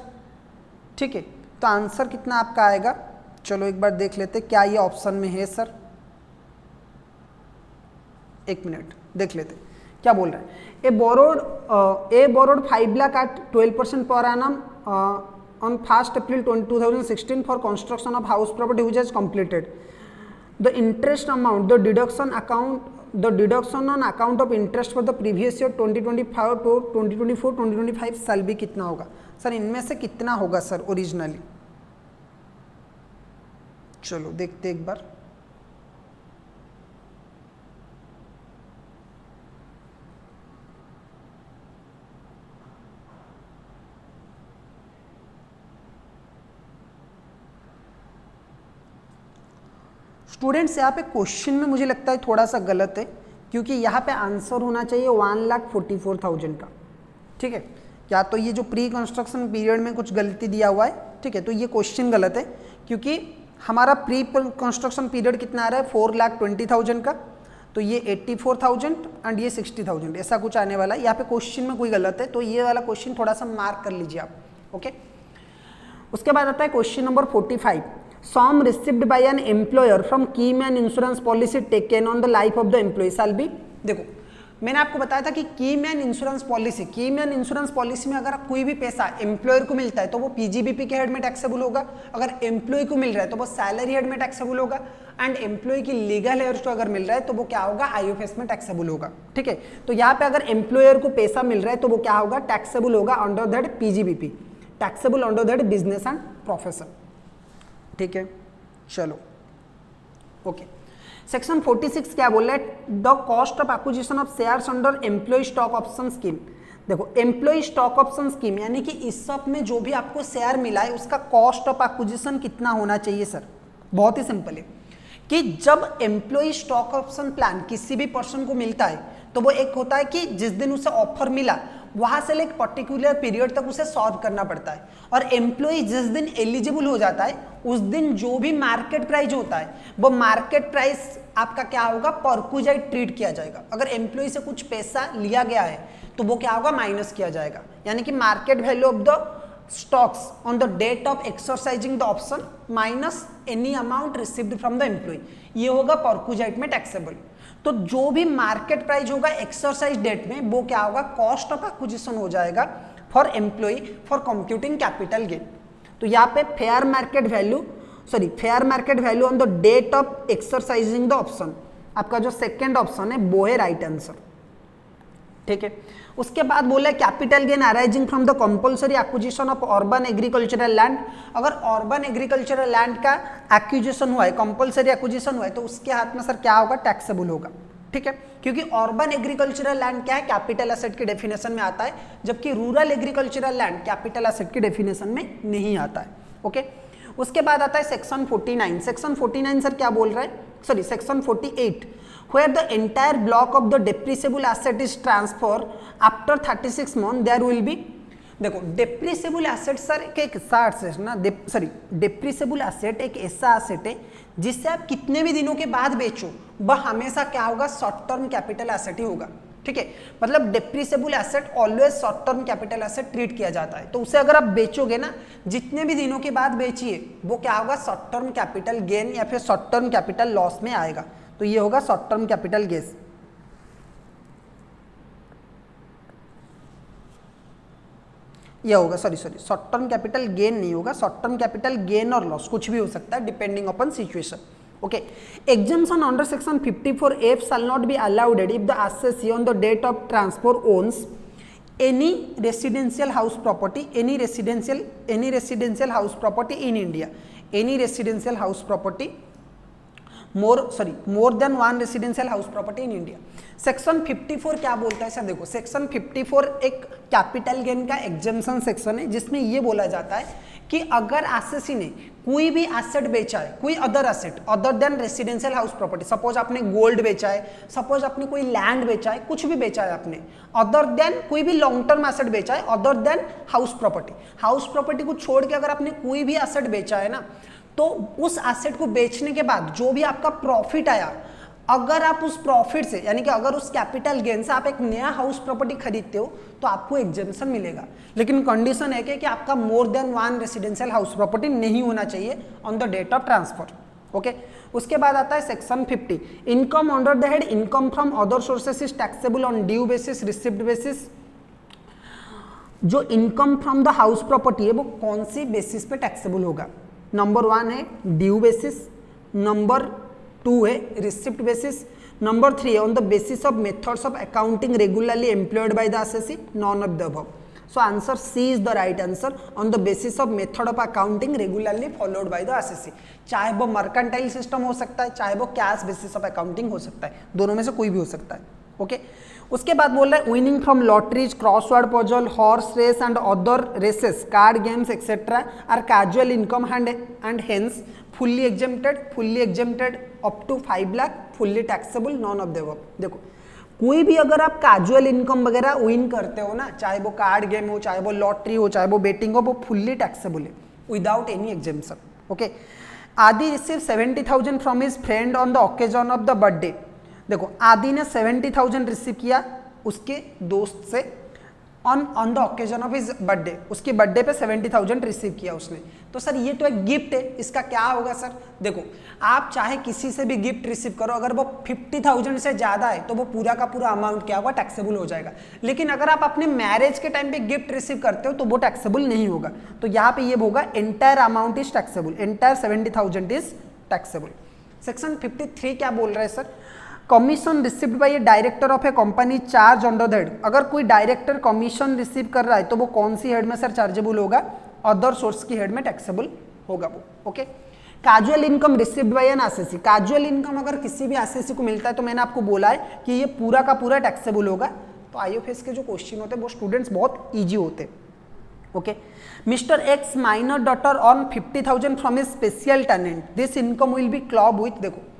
ठीक है, तो आंसर कितना आपका आएगा? चलो एक बार देख लेते क्या ये ऑप्शन में है सर। एक मिनट देख लेते क्या बोल रहा है। ए borrowed 5 lakh at 12% per annum on 1st April 2016 for construction of house property which has completed. The interest amount, the deduction on account of interest for the previous year 2025 to 2024 2025 साल भी कितना होगा सर? इनमें से कितना होगा सर ओरिजिनली? चलो देखते एक बार। स्टूडेंट्स यहाँ पे क्वेश्चन में मुझे लगता है थोड़ा सा गलत है, क्योंकि यहाँ पे आंसर होना चाहिए 1,44,000 का। ठीक है, या तो ये जो प्री कंस्ट्रक्शन पीरियड में कुछ गलती दिया हुआ है, ठीक है, तो ये क्वेश्चन गलत है, क्योंकि हमारा प्री कंस्ट्रक्शन पीरियड कितना आ रहा है 4,20,000 का, तो ये 84,000 एंड ये 60,000 ऐसा कुछ आने वाला है। यहाँ पे क्वेश्चन में कोई गलत है, तो ये वाला क्वेश्चन थोड़ा सा मार्क कर लीजिए आप। ओके, उसके बाद आता है question number 45, sum received by an employer from key man insurance policy taken on the life of the employee shall be. देखो मैंने आपको बताया था कि की मैन इंश्योरेंस पॉलिसी में अगर कोई भी पैसा एम्प्लॉयर को मिलता है तो वो पीजीबीपी के हेड में टैक्सेबल होगा, अगर एम्प्लॉय को मिल रहा है तो वो सैलरी हेड में टैक्सेबल होगा, एंड एम्प्लॉय की लीगल हेयर्स को अगर मिल रहा है तो वो क्या होगा आईओएफएस में टैक्सेबल होगा। ठीक है, तो यहाँ पे अगर एम्प्लॉयर को पैसा मिल रहा है तो वो क्या होगा टैक्सेबल होगा under that PGBP, taxable under that business and profession. ठीक है, चलो ओके। सेक्शन 46 क्या बोल रहा है? The cost of acquisition of shares under employee stock option scheme. देखो एम्प्लॉय स्टॉक ऑप्शन स्कीम यानी कि इस सब में जो भी आपको शेयर मिला है उसका कॉस्ट ऑफ एक्विजिशन कितना होना चाहिए सर? बहुत ही सिंपल है कि जब एम्प्लॉय स्टॉक ऑप्शन प्लान किसी भी पर्सन को मिलता है तो वो एक होता है कि जिस दिन उसे ऑफर मिला वहां से एक पर्टिकुलर पीरियड तक उसे सॉल्व करना पड़ता है, और एम्प्लॉय जिस दिन एलिजिबल हो जाता है उस दिन जो भी मार्केट प्राइस होता है वो मार्केट प्राइस आपका क्या होगा परक्विजाइट ट्रीट किया जाएगा। अगर एम्प्लॉय से कुछ पैसा लिया गया है तो वो क्या होगा माइनस किया जाएगा, यानी कि market value of the stocks on the date of exercising the option minus any amount received from the employee, ये होगा परक्विजाइट में टैक्सेबल। तो जो भी मार्केट प्राइस होगा एक्सरसाइज डेट में वो क्या होगा कॉस्ट ऑफ एक्विजिशन हो जाएगा for employee for computing capital gain. तो यहाँ पे fair market value on the date of exercising the option, आपका जो सेकंड ऑप्शन है वो है राइट आंसर। ठीक है, उसके बाद बोला capital gain arising from the compulsory acquisition of urban agricultural land. अगर अर्बन एग्रीकल्चरल लैंड का एक्विजिशन हुआ है, कंपल्सरी एक्विजिशन हुआ है, तो उसके हाथ में सर क्या होगा टैक्सेबल होगा। ठीक है, क्योंकि अर्बन एग्रीकल्चरल लैंड क्या है कैपिटल एसेट की डेफिनेशन में आता है, जबकि rural agricultural land capital asset की डेफिनेशन में नहीं आता है। ओके, उसके बाद आता है सेक्शन 49। सेक्शन 49 सर क्या बोल रहा है? Sorry section 48 where the entire block of the depreciable asset is transferred after 36 months there will be। देखो डेप्रिसिएबल एसेट सर एक ऐसा एसेट ना, सॉरी डेप्रिसिएबल एसेट एक ऐसा एसेट है जिससे आप कितने भी दिनों के बाद बेचो वह हमेशा क्या होगा शॉर्ट टर्म कैपिटल एसेट ही होगा। ठीक है, मतलब depreciable asset always short term capital asset treat किया जाता है, तो उसे अगर आप बेचोगे ना जितने भी दिनों के बाद बेचिए वो क्या होगा शॉर्ट टर्म कैपिटल गेन या फिर शॉर्ट टर्म कैपिटल लॉस में आएगा, तो ये होगा शॉर्ट टर्म कैपिटल गेस। ये होगा शॉर्ट टर्म कैपिटल गेन नहीं होगा, शॉर्ट टर्म कैपिटल गेन और लॉस कुछ भी हो सकता है depending upon situation. Okay, exemption under section 54F shall not be allowed if the assessee on the date of transfer owns any residential house property in India, any residential house property more than one residential house property in India। Section 54 क्या बोलता है sir? देखो section 54 एक capital gain का exemption section है जिसमें ये बोला जाता है कि अगर एसेसी ने कोई भी एसेट बेचा है, कोई other asset other than residential house property, suppose आपने गोल्ड बेचा है, सपोज आपने कोई लैंड बेचा है, कुछ भी बेचा है आपने, अदर देन कोई भी लॉन्ग टर्म एसेट बेचा है अदर देन हाउस प्रॉपर्टी को छोड़ के अगर आपने कोई भी एसेट बेचा है ना, तो उस एसेट को बेचने के बाद जो भी आपका प्रॉफिट आया, अगर आप उस प्रॉफिट से यानी कि अगर उस कैपिटल गेन से आप एक नया हाउस प्रॉपर्टी खरीदते हो तो आपको एग्जेम्पशन मिलेगा, लेकिन कंडीशन है कि आपका more than one residential house property नहीं होना चाहिए on the date of transfer. Okay, उसके बाद आता है section 50, income under the head income from other sources is taxable on due basis, receipt basis, जो income from the house property है वो कौन सी बेसिस पे टैक्सेबल होगा? नंबर 1 है ड्यू बेसिस, नंबर 2 है रिसिप्ट बेसिस, नंबर 3 है on the basis of methods of accounting regularly employed by the assessee, none of the above. So answer C is the right answer, on the basis of method of accounting regularly followed by the assessee. चाहे वो mercantile system हो सकता है, चाहे वो cash basis of accounting हो सकता है, दोनों में से कोई भी हो सकता है। ओके, उसके बाद बोल रहा है winning from lotteries, crossword puzzle, horse race and other races, card games etcetera are casual income and hence fully exempted up to 5 lakh, fully taxable, none of the above. देखो कोई भी अगर आप कैजुअल इनकम वगैरह विन करते हो ना, चाहे वो कार्ड गेम हो, चाहे वो लॉटरी हो, चाहे वो बेटिंग हो, वो फुल्ली टैक्सेबल है विदाउट एनी एग्जेम्पशन। ओके, आदि receive 70,000 from his friend on the occasion of the birthday. देखो आदि ने 70,000 रिसीव किया उसके दोस्त से on the occasion of his birthday, उसके बर्थडे पे 70,000 रिसीव किया उसने। तो सर ये तो एक गिफ्ट है, इसका क्या होगा सर? देखो आप चाहे किसी से भी गिफ्ट रिसीव करो, अगर वो 50,000 से ज्यादा है तो वो पूरा का पूरा अमाउंट क्या होगा? टैक्सेबल हो जाएगा। लेकिन अगर आप अपने मैरिज के टाइम पे गिफ्ट रिसीव करते हो तो वो टैक्सेबल नहीं होगा। तो यहाँ पे ये होगा entire amount is taxable, entire 70,000 is taxable. Section 53 क्या बोल रहा है sir? Commission received by A director of a company charge under the head. अगर कोई डायरेक्टर कमीशन रिसीव कर रहा है तो वो कौन सी हेड में सर चार्जेबल होगा? अदर सोर्स की हेड में टैक्सेबल होगा वो। Okay, casual income received by N assessee. Casual income अगर किसी भी असेसी को मिलता है तो मैंने आपको बोला है कि ये पूरा का पूरा टैक्सेबल होगा। तो आईएफएस के जो क्वेश्चन होते हैं वो स्टूडेंट्स बहुत ईजी होते हैं। Okay, mister x minor daughter on 50,000 from A special talent, this income will be club with. देखो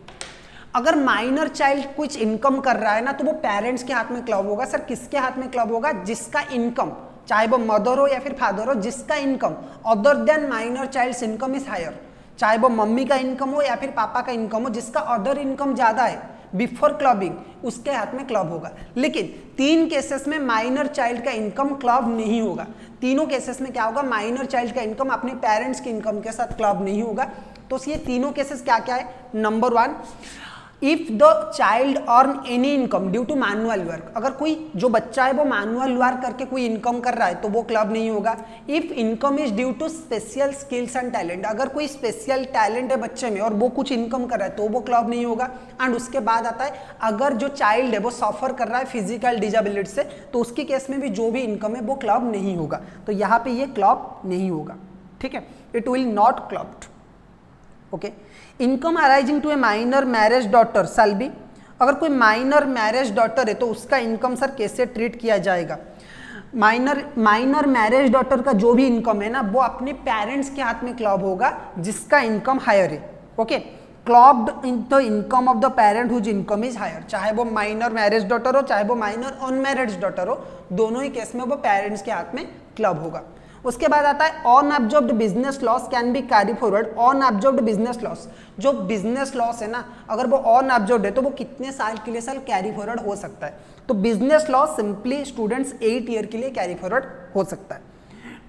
अगर माइनर चाइल्ड कुछ इनकम कर रहा है ना तो वो पेरेंट्स के हाथ में क्लब होगा। सर किसके हाथ में क्लब होगा? जिसका इनकम, चाहे वो मदर हो या फिर फादर हो, जिसका income other than minor child's income is higher, चाहे वो मम्मी का इनकम हो या फिर पापा का इनकम हो, जिसका अदर इनकम ज्यादा है बिफोर क्लबिंग, उसके हाथ में क्लब होगा। लेकिन 3 केसेस में माइनर चाइल्ड का इनकम क्लब नहीं होगा। तीनों केसेस में क्या होगा? माइनर चाइल्ड का इनकम अपने पेरेंट्स की इनकम के साथ क्लब नहीं होगा। तो ये तीनों केसेस क्या क्या है? Number 1, if the child earn any income due to manual work, अगर कोई जो बच्चा है वो मैनुअल वर्क करके कोई इनकम कर रहा है तो वो क्लब नहीं होगा। If income is due to special skills and talent, अगर कोई स्पेशल टैलेंट है बच्चे में और वो कुछ इनकम कर रहा है तो वो क्लब नहीं होगा। एंड उसके बाद आता है अगर जो चाइल्ड है वो सफर कर रहा है फिजिकल डिजेबिलिटी से तो उसके केस में भी जो भी इनकम है वो क्लब नहीं होगा। तो यहाँ पे ये क्लब नहीं होगा। ठीक है, it will not clubbed. Okay, income arising to a minor marriage daughter shall be, अगर कोई माइनर मैरिज डॉटर है तो उसका इनकम सर कैसे ट्रीट किया जाएगा? माइनर मैरिज डॉटर का जो भी इनकम है ना वो अपने पेरेंट्स के हाथ में क्लब होगा जिसका इनकम हायर है। Okay, clubbed in the income of the parent whose income is higher, चाहे वो माइनर मैरिज डॉटर हो चाहे वो माइनर अनमैरिड डॉटर हो, दोनों ही केस में वो पेरेंट्स के हाथ में क्लब होगा। उसके बाद आता है unabsorbed business loss can be carry forward. Unabsorbed business loss, जो बिजनेस लॉस है ना अगर वो अनअब्जॉर्ब्ड है तो वो कितने साल के लिए सर कैरी फॉरवर्ड हो सकता है? तो business loss simply students 8 year के लिए कैरी फॉरवर्ड हो सकता है।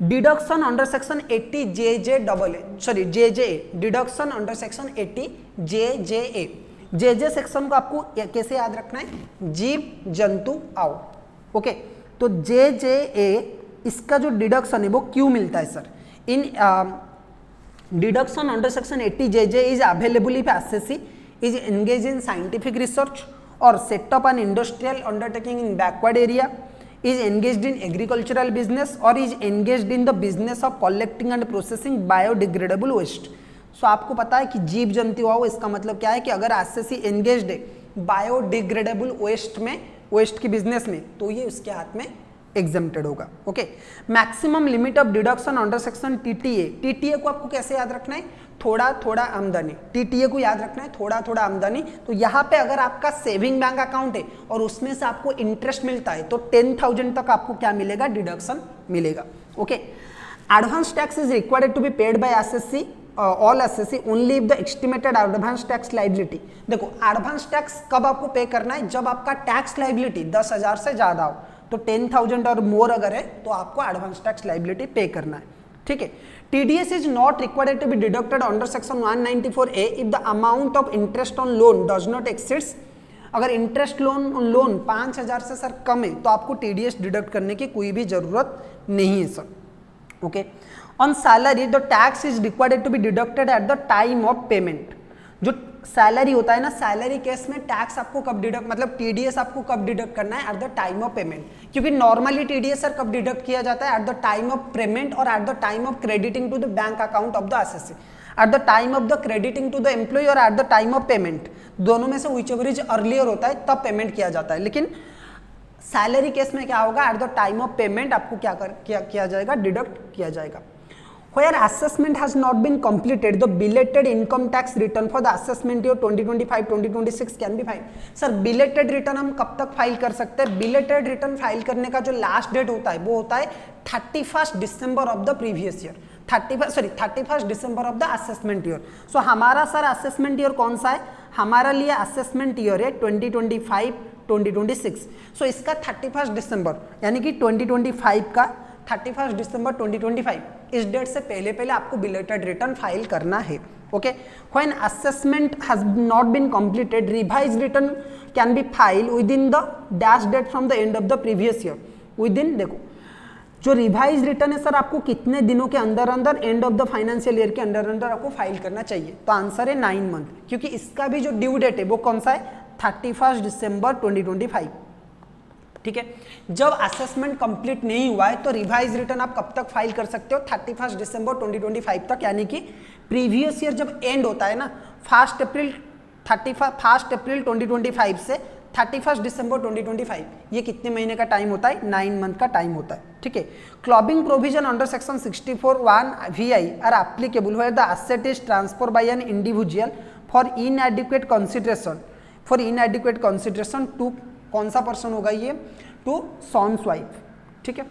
Deduction under section 80 JJA, deduction under section 80 JJA। JJ section को आपको कैसे याद रखना है? जीव जंतु आओ। ओके, तो JJA इसका जो डिडक्शन है वो क्यों मिलता है sir? In deduction under section 80 JJ is available if assessee is engage in scientific research और setup an industrial undertaking in backward area, is engaged in agricultural business or is engaged in the business of collecting and processing biodegradable waste। सो आपको पता है कि जीव जंतु आओ इसका मतलब क्या है कि अगर एसएससी एंगेज्ड है बायोडिग्रेडेबल वेस्ट में, वेस्ट की बिजनेस में, तो ये उसके हाथ में एग्जेम्प्टेड होगा। Okay, maximum limit of deduction under section TTA। TTA को आपको कैसे याद रखना है? थोड़ा थोड़ा आमदनी। TTA को याद रखना है थोड़ा थोड़ा आमदनी। तो यहाँ पे अगर आपका सेविंग बैंक अकाउंट है और उसमें से आपको इंटरेस्ट मिलता है तो 10,000 तक आपको क्या मिलेगा? डिडक्शन मिलेगा। Okay, advance tax is required to be paid by assessee all assessee only if the estimated advance tax liability. देखो एडवांस टैक्स कब आपको पे करना है? जब आपका टैक्स लाइबिलिटी 10,000 से ज्यादा हो। तो 10,000 और मोर अगर है तो आपको एडवांस टैक्स लाइबिलिटी पे करना है। ठीक है, TDS is not required to be deducted under section 194A if the amount of interest on loan does not exceeds अगर इंटरेस्ट लोन 5,000 से सर कम है तो आपको टीडीएस डिडक्ट करने की कोई भी जरूरत नहीं है sir. Okay, on salary the tax is required to be deducted at the time of payment. जो सैलरी होता है ना, सैलरी केस में टैक्स आपको कब डिडक्ट, मतलब टीडीएस आपको कब डिडक्ट करना है, at the time of payment. क्योंकि नॉर्मली टीडीएस सर कब डिडक्ट किया जाता है, at the time of payment और at the time of crediting to the bank account of the assessee. At the time of the crediting to the employee और at the time of payment, दोनों में से which ever is earlier होता है तब payment किया जाता है। लेकिन सैलरी केस में क्या होगा, eight the time of payment आपको किया जाएगा, डिडक्ट किया जाएगा। Where assessment has not been completed, the belated income tax return for the assessment year 2025-2026 can be filed. Sir belated return हम कब तक फाइल कर सकते हैं? belated return फाइल करने का जो लास्ट डेट होता है वो होता है 31 December of the previous year, 31 December of the assessment year. So हमारा सर असेसमेंट ईयर कौन सा है? हमारा लिए असेसमेंट ईयर है 2025-2026। सो इसका 31 दिसंबर यानी कि 2025 का 31 दिसंबर 2025 इस डेट से पहले पहले आपको बिलेटेड रिटर्न फाइल करना है। Okay, when assessment has not been completed revise return can be file within the dash date from the end of the previous year. Within, देखो जो रिवाइज रिटर्न है sir आपको कितने दिनों के अंदर अंदर, and of the financial year के अंदर अंदर आपको फाइल करना चाहिए? तो आंसर है 9 मंथ, क्योंकि इसका भी जो ड्यू डेट है वो कौन सा है? 31 दिसंबर 2025। ठीक है, जब असेसमेंट कंप्लीट नहीं हुआ है तो रिवाइज रिटर्न आप कब तक फाइल कर सकते हो? 31 दिसंबर 2025 तक, यानी कि प्रीवियस ईयर जब एंड होता है ना, 1 अप्रैल 2025 से 31 दिसंबर 2025, ये कितने महीने का टाइम होता है? 9 मंथ का टाइम होता है। ठीक है, clubbing provision under section 64(1) VI are applicable where the asset is transfer by an individual for inadequate consideration to, कौन सा पर्सन होगा ये? To son's wife. ठीक है,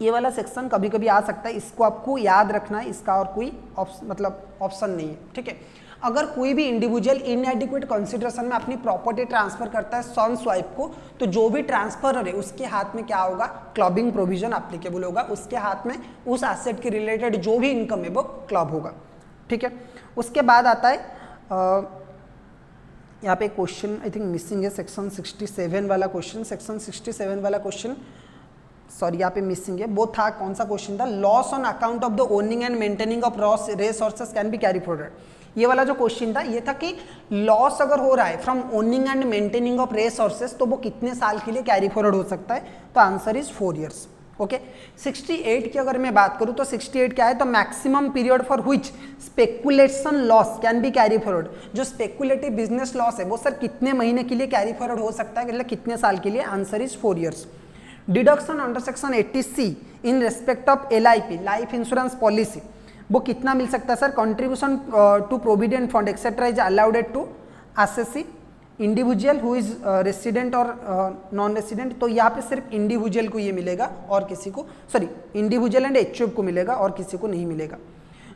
ये वाला सेक्शन कभी कभी आ सकता है, इसको आपको याद रखना है, इसका और कोई ऑप्शन नहीं है। ठीक है, अगर कोई भी इंडिविजुअल इनएडिक्वेट कंसिडरेशन में अपनी प्रॉपर्टी ट्रांसफर करता है सॉन्स वाइफ को, तो जो भी ट्रांसफरर है उसके हाथ में क्या होगा? क्लबिंग प्रोविजन एप्लीकेबल होगा, उसके हाथ में उस एसेट के रिलेटेड जो भी इनकम है वो क्लब होगा। ठीक है, उसके बाद आता है यहाँ पे क्वेश्चन आई थिंक मिसिंग है, सेक्शन 67 वाला क्वेश्चन, सेक्शन 67 वाला क्वेश्चन सॉरी यहाँ पे मिसिंग है। वो था, कौन सा क्वेश्चन था? Loss on account of the owning and maintaining of resources can be carry forward. ये वाला जो क्वेश्चन था ये था कि लॉस अगर हो रहा है from owning and maintaining of resources तो वो कितने साल के लिए कैरी फॉरवर्ड हो सकता है? तो आंसर इज 4 ईयर्स। ओके, 68 की अगर मैं बात करूं तो 68 क्या है? तो maximum period for which speculation loss can be carry forward. जो स्पेकुलेटिव बिजनेस लॉस है वो सर कितने महीने के लिए कैरी फॉरवर्ड हो सकता है, मतलब कितने साल के लिए? Answer is 4 years. Deduction under section 80C in respect of LIP, life insurance policy, वो कितना मिल सकता है sir? Contribution to provident fund etcetera is allowed to assessee, individual who is resident और नॉन रेसिडेंट, तो यहाँ पे सिर्फ इंडिविजुअल को ये मिलेगा और किसी को, सॉरी इंडिविजुअल एंड HUF को मिलेगा और किसी को नहीं मिलेगा।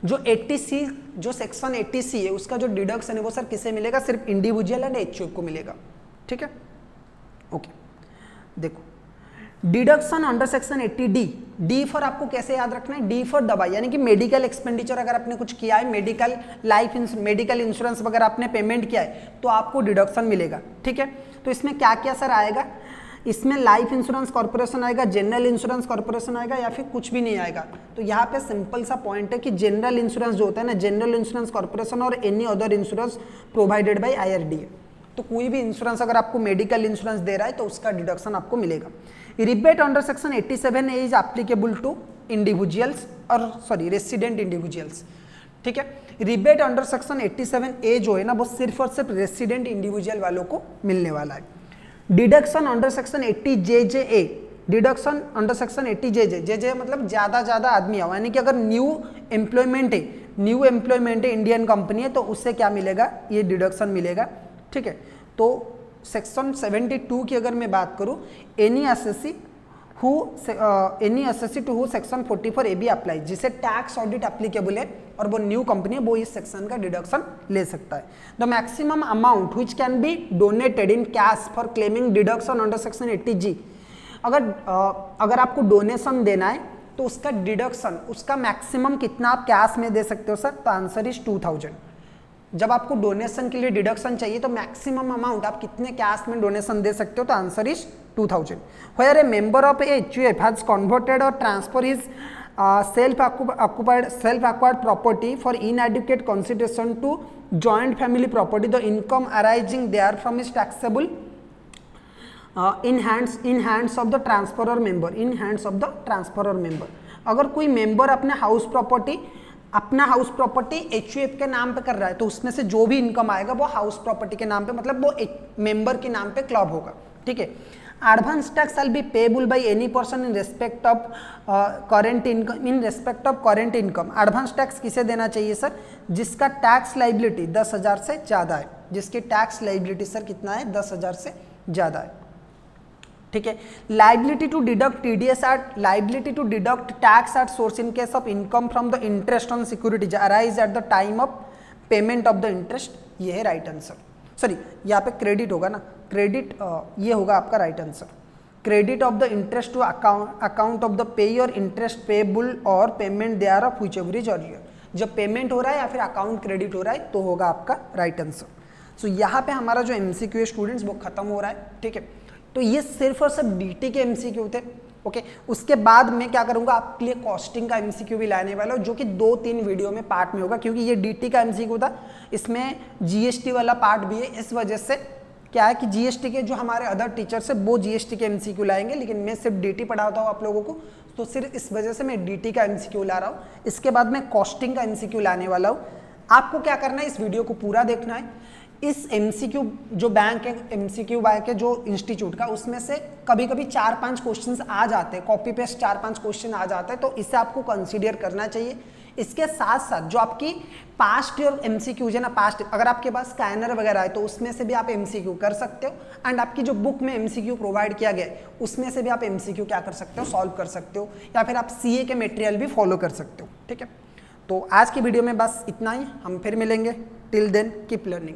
जो 80C, जो सेक्शन 80C है उसका जो डिडक्शन है वो सर किसे मिलेगा? सिर्फ इंडिविजुअल एंड HUF को मिलेगा। ठीक है, ओके, देखो deduction under section 80D, D for आपको कैसे याद रखना है? डी फॉर दवाई, यानी कि मेडिकल एक्सपेंडिचर अगर आपने कुछ किया है, मेडिकल इंश्योरेंस वगैरह आपने पेमेंट किया है तो आपको डिडक्शन मिलेगा। ठीक है, तो इसमें क्या क्या सर आएगा? इसमें लाइफ इंश्योरेंस कॉर्पोरेशन आएगा, जनरल इंश्योरेंस कॉर्पोरेशन आएगा, या फिर कुछ भी नहीं आएगा? तो यहाँ पे सिंपल सा पॉइंट है कि जनरल इंश्योरेंस जो होता है ना, जनरल इंश्योरेंस कॉर्पोरेशन और any other insurance provided by IRDA, तो कोई भी इंश्योरेंस अगर आपको मेडिकल इंश्योरेंस दे रहा है तो उसका डिडक्शन आपको मिलेगा। Rebate under section 87 is applicable to individuals और सॉरी रेसिडेंट इंडिविजुअल्स। ठीक है, रिबेट अंडर सेक्शन 87A जो है ना वो सिर्फ और सिर्फ रेसिडेंट इंडिविजुअल वालों को मिलने वाला है। Deduction under section 80JJA, deduction under section 80JJ मतलब ज्यादा आदमी आओ, यानी कि अगर न्यू एम्प्लॉयमेंट है इंडियन कंपनी है तो उससे क्या मिलेगा? ये डिडक्शन मिलेगा। ठीक है, तो सेक्शन 72 की अगर मैं बात करूं, any assessee to who section 44AB apply, जिसे टैक्स ऑडिट एप्लीकेबल है और वो न्यू कंपनी है, वो इस सेक्शन का डिडक्शन ले सकता है। The maximum amount which can be donated in cash for claiming deduction under section 80G, अगर आपको डोनेशन देना है तो उसका डिडक्शन, उसका मैक्सिमम कितना आप कैश में दे सकते हो सर? तो आंसर इज 2000। जब आपको डोनेशन के लिए डिडक्शन चाहिए तो मैक्सिमम अमाउंट आप कितने कैश में डोनेशन दे सकते हो, तो answer is 2000. Where a member of a HUF has converted or transfer his self-acquired property for inadequate consideration to joint family property, the income arising therefrom is taxable in hands of the transferor member. In hands of the transferor member. अगर कोई member अपना house property HUF के नाम पे कर रहा है तो उसमें से जो भी इनकम आएगा वो हाउस प्रॉपर्टी के नाम पे, मतलब वो एक मेंबर के नाम पे क्लब होगा. ठीक है. Advance tax shall be payable by any person in respect of current income. Advance tax किसे देना चाहिए सर? जिसका टैक्स लाइबिलिटी 10,000 से ज़्यादा है. जिसकी टैक्स लाइबिलिटी सर कितना है? 10,000 से ज़्यादा है. ठीक है. Liability to deduct TDS at liability to deduct tax at source in case of income from the interest on securities arise at the time of payment of the interest. ये है right answer. Sorry, यहाँ पे credit होगा ना, credit ये होगा आपका right answer. Credit of the interest to account of the payer, interest payable और payment thereof whichever is earlier. जब पेमेंट हो रहा है या फिर अकाउंट क्रेडिट हो रहा है तो होगा आपका राइट आंसर. सो यहाँ पे हमारा जो MCQ है स्टूडेंट्स वो खत्म हो रहा है. ठीक है. तो ये सिर्फ और सिर्फ DT के MCQ थे. ओके. उसके बाद मैं क्या करूंगा, आपके लिए कॉस्टिंग का MCQ भी लाने वाला हूं, जो कि 2-3 वीडियो में पार्ट में होगा, क्योंकि ये DT का MCQ था, इसमें GST वाला पार्ट भी है. इस वजह से क्या है कि GST के जो हमारे अदर टीचर्स है वो GST के MCQ लाएंगे, लेकिन मैं सिर्फ DT पढ़ाता हूँ आप लोगों को, तो सिर्फ इस वजह से मैं DT का MCQ ला रहा हूँ. इसके बाद मैं कॉस्टिंग का MCQ लाने वाला हूँ. आपको क्या करना है, इस वीडियो को पूरा देखना है. इस MCQ जो बैंक है, MCQ बैंक है जो इंस्टीट्यूट का, उसमें से कभी कभी 4-5 क्वेश्चंस आ जाते हैं, कॉपी पेस्ट 4-5 क्वेश्चन आ जाते हैं, तो इसे आपको कंसीडर करना चाहिए. इसके साथ साथ जो आपकी पास्ट ईयर MCQ है ना, पास्ट, अगर आपके पास स्कैनर वगैरह है तो उसमें से भी आप MCQ कर सकते हो. एंड आपकी जो बुक में MCQ प्रोवाइड किया गया है उसमें से भी आप MCQ क्या कर सकते हो, सॉल्व कर सकते हो, या फिर आप CA के मटेरियल भी फॉलो कर सकते हो. ठीक है. तो आज की वीडियो में बस इतना ही. हम फिर मिलेंगे. Till then keep learning.